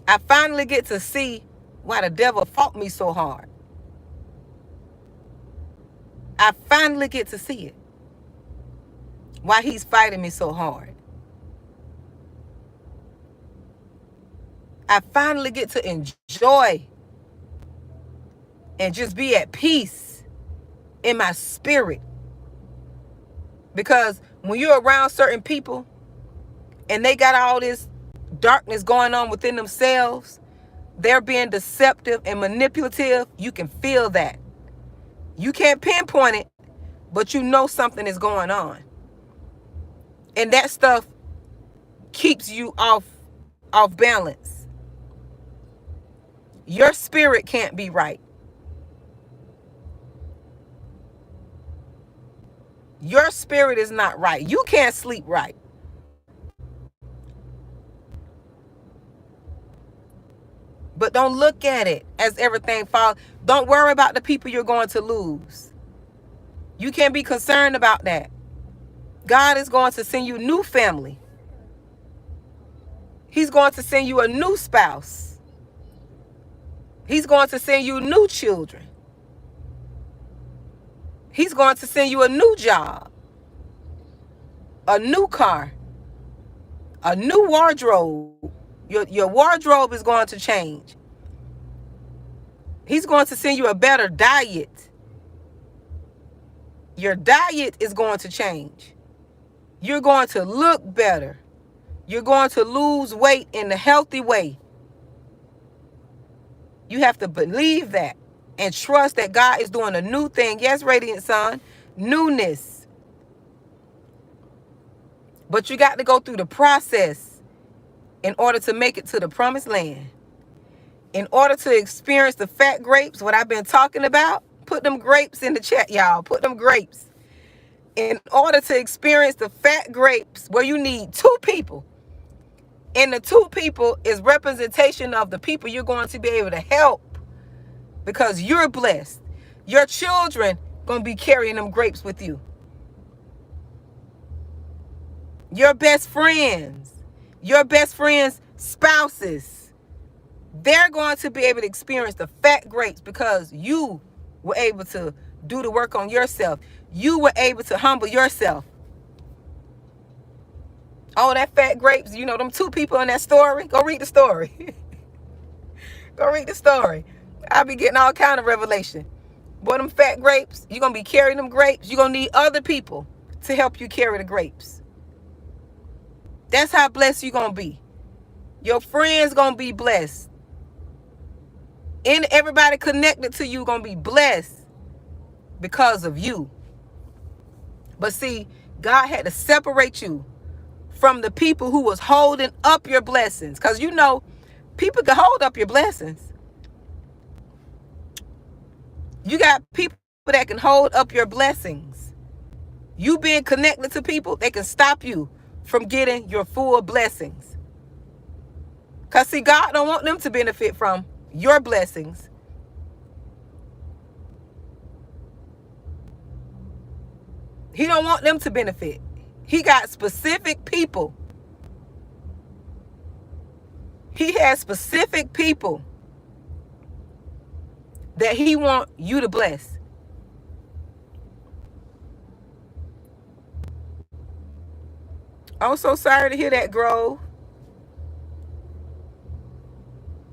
I finally get to see why the devil fought me so hard. I finally get to see it. Why he's fighting me so hard. I finally get to enjoy and just be at peace in my spirit. Because when you're around certain people and they got all this darkness going on within themselves, they're being deceptive and manipulative, you can feel that. You can't pinpoint it, but you know something is going on. And that stuff keeps you off balance. Your spirit can't be right. Your spirit is not right. You can't sleep right. But don't look at it as everything falls. Don't worry about the people you're going to lose. You can't be concerned about that. God is going to send you new family. He's going to send you a new spouse. He's going to send you new children. He's going to send you a new job, a new car, a new wardrobe. Your wardrobe is going to change. He's going to send you a better diet. Your diet is going to change. You're going to look better. You're going to lose weight in a healthy way. You have to believe that and trust that God is doing a new thing. Yes, Radiant Son, newness. But you got to go through the process in order to make it to the promised land. In order to experience the fat grapes, what I've been talking about, put them grapes in the chat, y'all. Put them grapes. In order to experience the fat grapes, where you need 2 people. And the 2 people is representation of the people you're going to be able to help. Because you're blessed. Your children going to be carrying them grapes with you. Your best friends. Your best friends' spouses. They're going to be able to experience the fat grapes because you were able to do the work on yourself. You were able to humble yourself. Oh, that fat grapes, you know, them 2 people in that story. Go read the story. Go read the story. I'll be getting all kind of revelation. Boy, them fat grapes, you're going to be carrying them grapes. You're going to need other people to help you carry the grapes. That's how blessed you're going to be. Your friends going to be blessed. And everybody connected to you going to be blessed because of you. But see, God had to separate you from the people who was holding up your blessings. Because you know, people can hold up your blessings. You got people that can hold up your blessings. You being connected to people, they can stop you from getting your full blessings. Because see, God don't want them to benefit from your blessings. He don't want them to benefit. He got specific people. He has specific people that he want you to bless. I'm so sorry to hear that, Grove.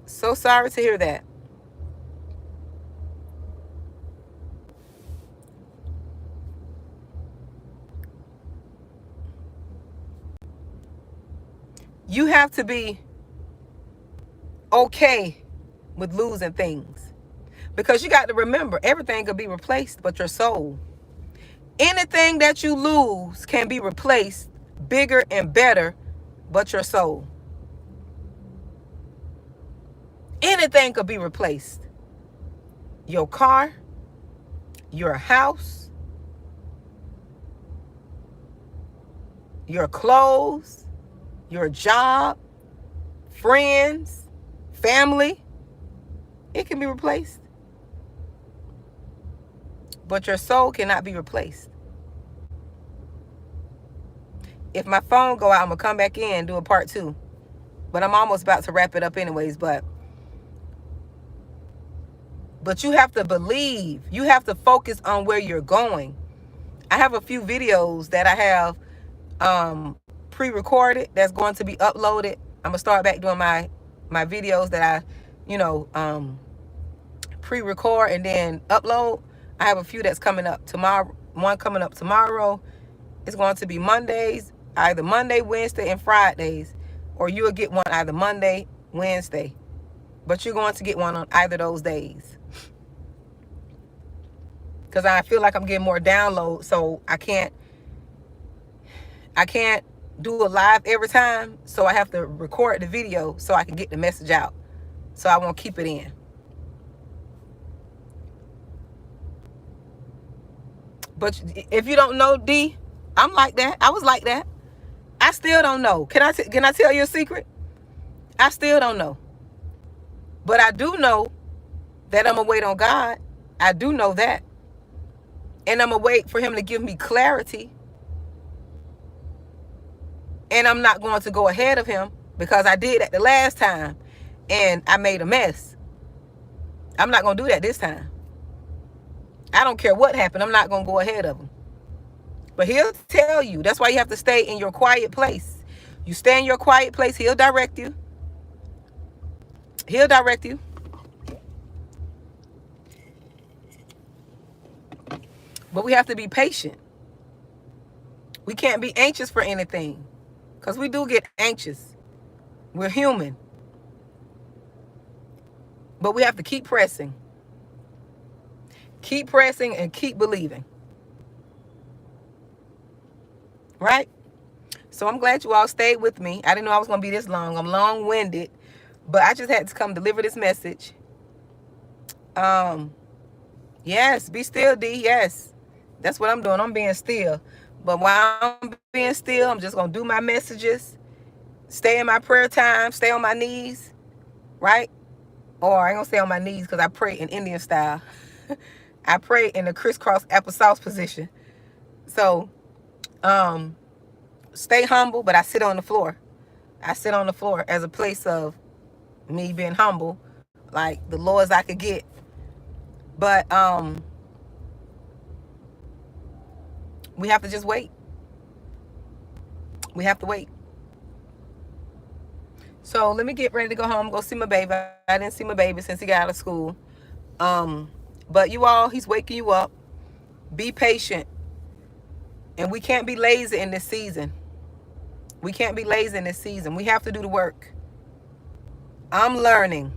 So sorry to hear that. You have to be okay with losing things. Because you got to remember, everything could be replaced but your soul. Anything that you lose can be replaced bigger and better but your soul. Anything could be replaced. Your car, your house, your clothes, your job, friends, family. It can be replaced. But your soul cannot be replaced. If my phone go out, I'm going to come back in and do a part 2. But I'm almost about to wrap it up anyways. But you have to believe. You have to focus on where you're going. I have a few videos that I have pre-recorded that's going to be uploaded. I'm going to start back doing my videos that I, pre-record and then upload. I have a few that's coming up tomorrow. One coming up tomorrow. It's going to be Mondays, either Monday, Wednesday, and Fridays. Or you'll get one either Monday, Wednesday. But you're going to get one on either those days. Because I feel like I'm getting more downloads, so I can't do a live every time. So I have to record the video so I can get the message out. So I won't keep it in. But if you don't know, D, I'm like that. I was like that. I still don't know. Can I tell you a secret? I still don't know. But I do know that I'm going to wait on God. I do know that. And I'm going to wait for him to give me clarity. And I'm not going to go ahead of him because I did that the last time and I made a mess. I'm not going to do that this time. I don't care what happened. I'm not going to go ahead of him. But he'll tell you. That's why you have to stay in your quiet place. You stay in your quiet place, he'll direct you. He'll direct you. But we have to be patient. We can't be anxious for anything. Because we do get anxious. We're human. But we have to keep pressing. Keep pressing and keep believing. Right? So I'm glad you all stayed with me. I didn't know I was going to be this long. I'm long-winded. But I just had to come deliver this message. Yes, be still, D. Yes. That's what I'm doing. I'm being still. But while I'm being still, I'm just going to do my messages. Stay in my prayer time. Stay on my knees. Right? Or I ain't going to stay on my knees because I pray in Indian style. I pray in the crisscross applesauce position. So, stay humble, but I sit on the floor. I sit on the floor as a place of me being humble, like the lowest I could get. But we have to just wait. We have to wait. So let me get ready to go home, go see my baby. I didn't see my baby since he got out of school. But you all, he's waking you up. Be patient. And we can't be lazy in this season. We can't be lazy in this season. We have to do the work. I'm learning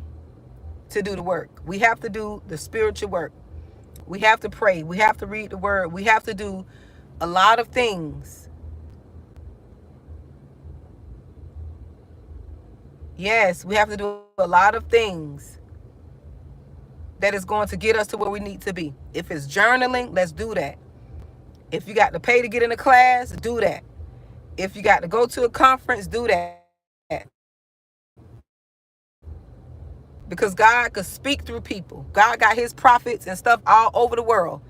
to do the work. We have to do the spiritual work. We have to pray. We have to read the word. We have to do a lot of things. Yes, we have to do a lot of things that is going to get us to where we need to be. If it's journaling, let's do that. If you got to pay to get in a class, do that. If you got to go to a conference, do that. Because God could speak through people. God got his prophets and stuff all over the world.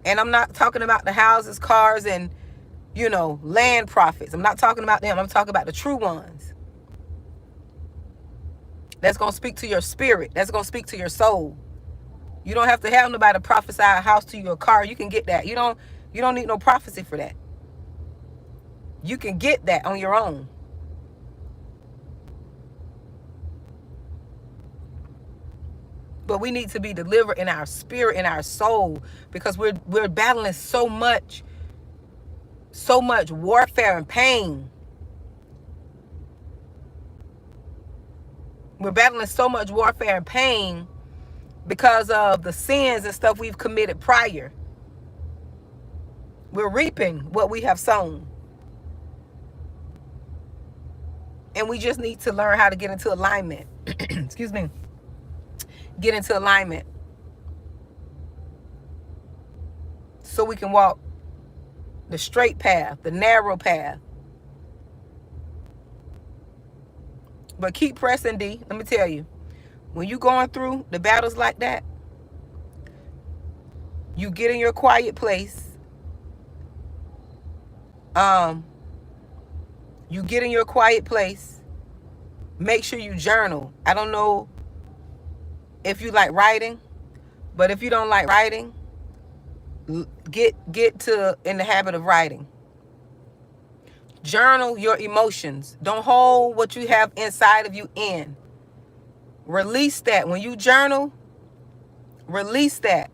And I'm not talking about the houses, cars, and, land prophets. I'm not talking about them. I'm talking about the true ones. That's going to speak to your spirit. That's going to speak to your soul. You don't have to have nobody prophesy a house to your car. You can get that. You don't need no prophecy for that. You can get that on your own. But we need to be delivered in our spirit, in our soul, because we're battling so much warfare and pain. We're battling so much warfare and pain because of the sins and stuff we've committed prior. We're reaping what we have sown. And we just need to learn how to get into alignment. Excuse me. Get into alignment. So we can walk the straight path, the narrow path. But keep pressing, D. Let me tell you. When you're going through the battles like that, you get in your quiet place. You get in your quiet place. Make sure you journal. I don't know if you like writing, but if you don't like writing, get in the habit of writing. Journal your emotions. Don't hold what you have inside of you in. Release that. When you journal, release that.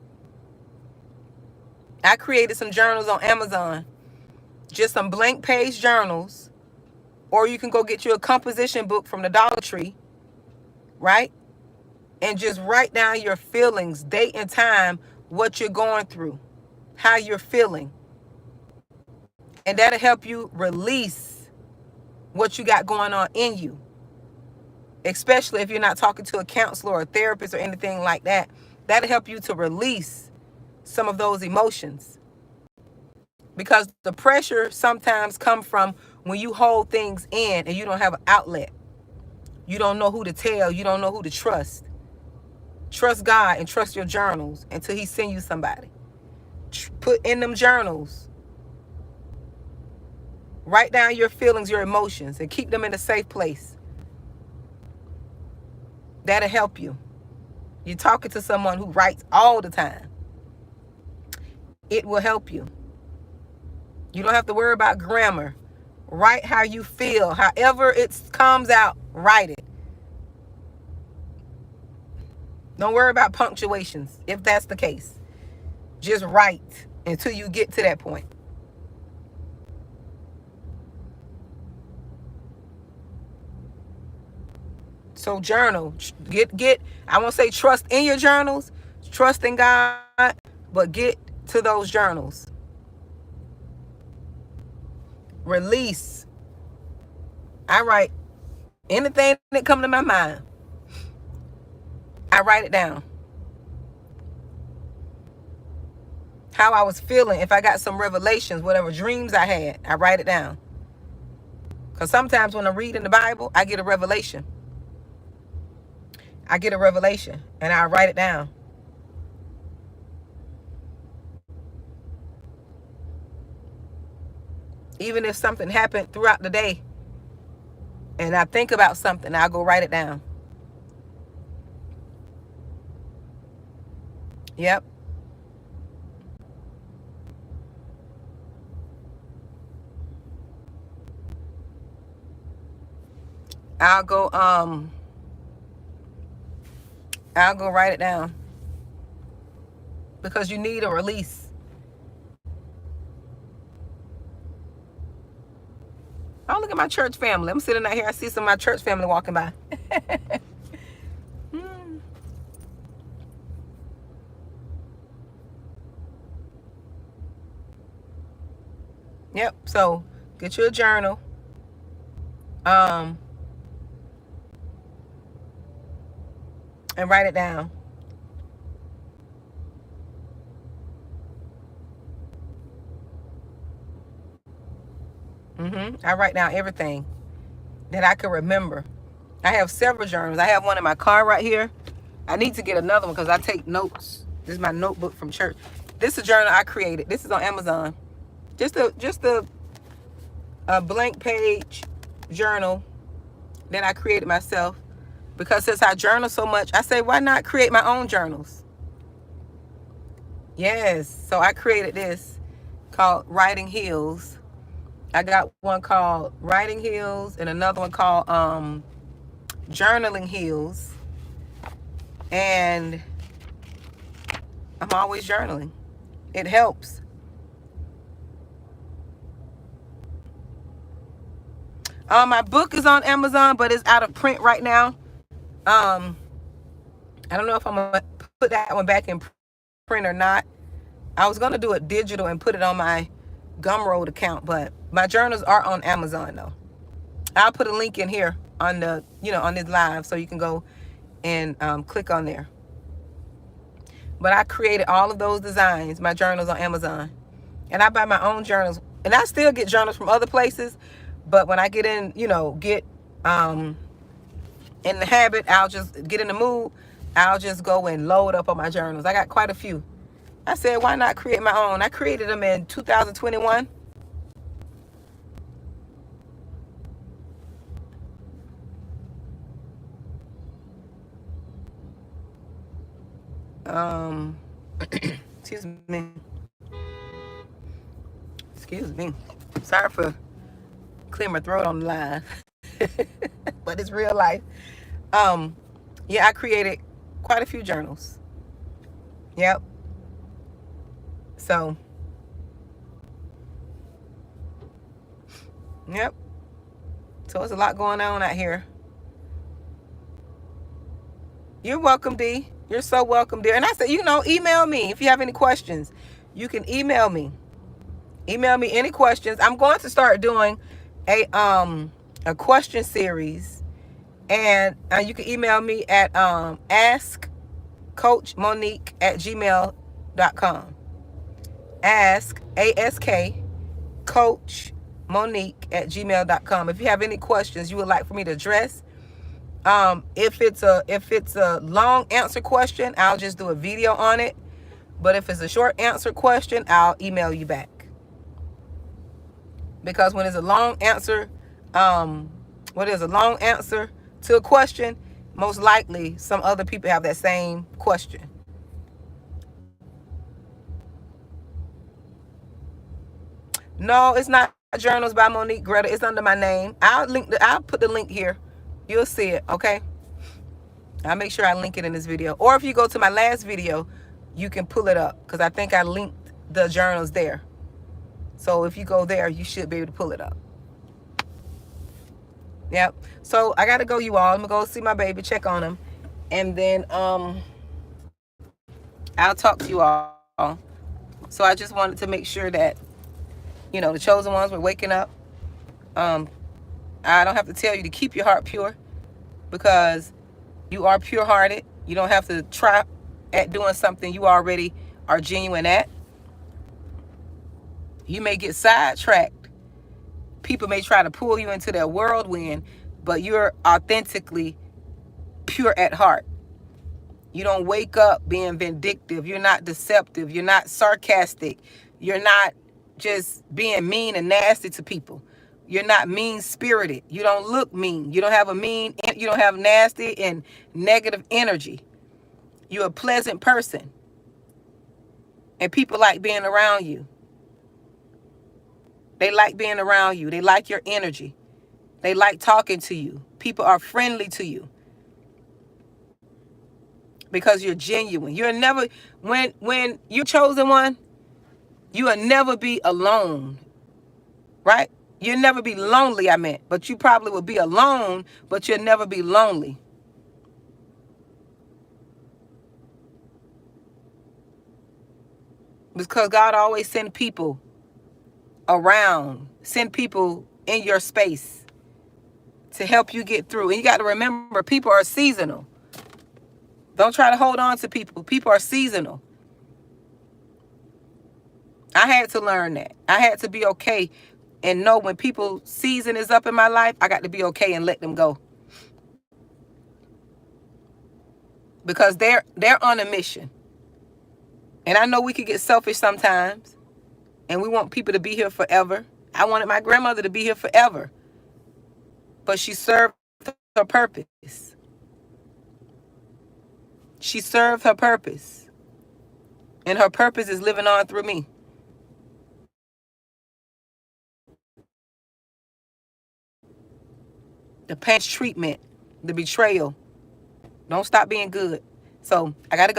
I created some journals on Amazon. Just some blank page journals. Or you can go get you a composition book from the Dollar Tree, right? And just write down your feelings, date and time, what you're going through, how you're feeling. And that'll help you release what you got going on in you. Especially if you're not talking to a counselor or a therapist or anything like that. That'll help you to release some of those emotions. Because the pressure sometimes comes from when you hold things in and you don't have an outlet. You don't know who to tell. You don't know who to trust. Trust God and trust your journals until he send you somebody. Put in them journals. Write down your feelings, your emotions, and keep them in a safe place. That'll help you. You're talking to someone who writes all the time. It will help you. You don't have to worry about grammar. Write how you feel. However it comes out, write it. Don't worry about punctuations if that's the case. Just write until you get to that point. So journal. I won't say trust in your journals. Trust in God. But get to those journals. Release. I write anything that comes to my mind. I write it down. How I was feeling, if I got some revelations, whatever dreams I had, I write it down. Because sometimes when I'm reading the Bible, I get a revelation. And I write it down. Even if something happened throughout the day and I think about something, I'll go write it down. Yep. I'll go write it down. Because you need a release. Oh, look at my church family. I'm sitting out here. I see some of my church family walking by. Yep. So get you a journal. And write it down. I write down everything that I can remember. I have several journals. I have one in my car right here. I need to get another one because I take notes. This is my notebook from church. This is a journal I created. This is on Amazon. Just a blank page journal that I created myself. Because since I journal so much, I say, why not create my own journals? Yes. So I created this called Writing Heals. I got one called Writing Heals and another one called Journaling Heals. And I'm always journaling. It helps. My book is on Amazon, but it's out of print right now. I don't know if I'm going to put that one back in print or not. I was going to do it digital and put it on my Gumroad account, but my journals are on Amazon though. I'll put a link in here on the, on this live so you can go and click on there. But I created all of those designs, my journals on Amazon. And I buy my own journals. And I still get journals from other places. But when I get in, in the habit, I'll just get in the mood. I'll just go and load up on my journals. I got quite a few. I said, why not create my own? I created them in 2021. Excuse me. Sorry for clearing my throat on the line. But it's real life. Yeah, I created quite a few journals. Yep. So, yep. So there's a lot going on out here. You're welcome, D. You're so welcome, dear. And I said, email me if you have any questions. You can email me. Email me any questions. I'm going to start doing a question series. And you can email me at askcoachmonique@gmail.com. Ask, ASK, coachmonique@gmail.com. If you have any questions you would like for me to address, if it's a long answer question, I'll just do a video on it. But if it's a short answer question, I'll email you back. Because when it's a long answer, to a question, most likely some other people have that same question. No, it's not Journals by Monique Greta. It's under my name. I'll put the link here. You'll see it, okay? I'll make sure I link it in this video. Or if you go to my last video, you can pull it up, because I think I linked the journals there. So if you go there, you should be able to pull it up. Yep. So I gotta go, you all. I'm gonna go see my baby, check on him, and then I'll talk to you all. So I just wanted to make sure that, the chosen ones were waking up. I don't have to tell you to keep your heart pure, because you are pure-hearted. You don't have to try at doing something you already are genuine at. You may get sidetracked. People may try to pull you into their whirlwind, but you're authentically pure at heart. You don't wake up being vindictive. You're not deceptive. You're not sarcastic. You're not just being mean and nasty to people. You're not mean-spirited. You don't look mean. You don't have nasty and negative energy. You're a pleasant person. And people like being around you. They like being around you. They like your energy. They like talking to you. People are friendly to you because you're genuine. You're never, when you're chosen one, you will never be alone, right? You'll never be lonely, but you probably will be alone, but you'll never be lonely. Because God always send people around, send people in your space to help you get through. And you got to remember, people are seasonal. Don't try to hold on to people. People are seasonal. I had to learn that. I had to be okay and know when people's season is up in my life, I got to be okay and let them go. Because they're on a mission. And I know we could get selfish sometimes, and we want people to be here forever. I wanted my grandmother to be here forever, but she served her purpose. She served her purpose, and her purpose is living on through me. The pain treatment, the betrayal. Don't stop being good. So I got to go.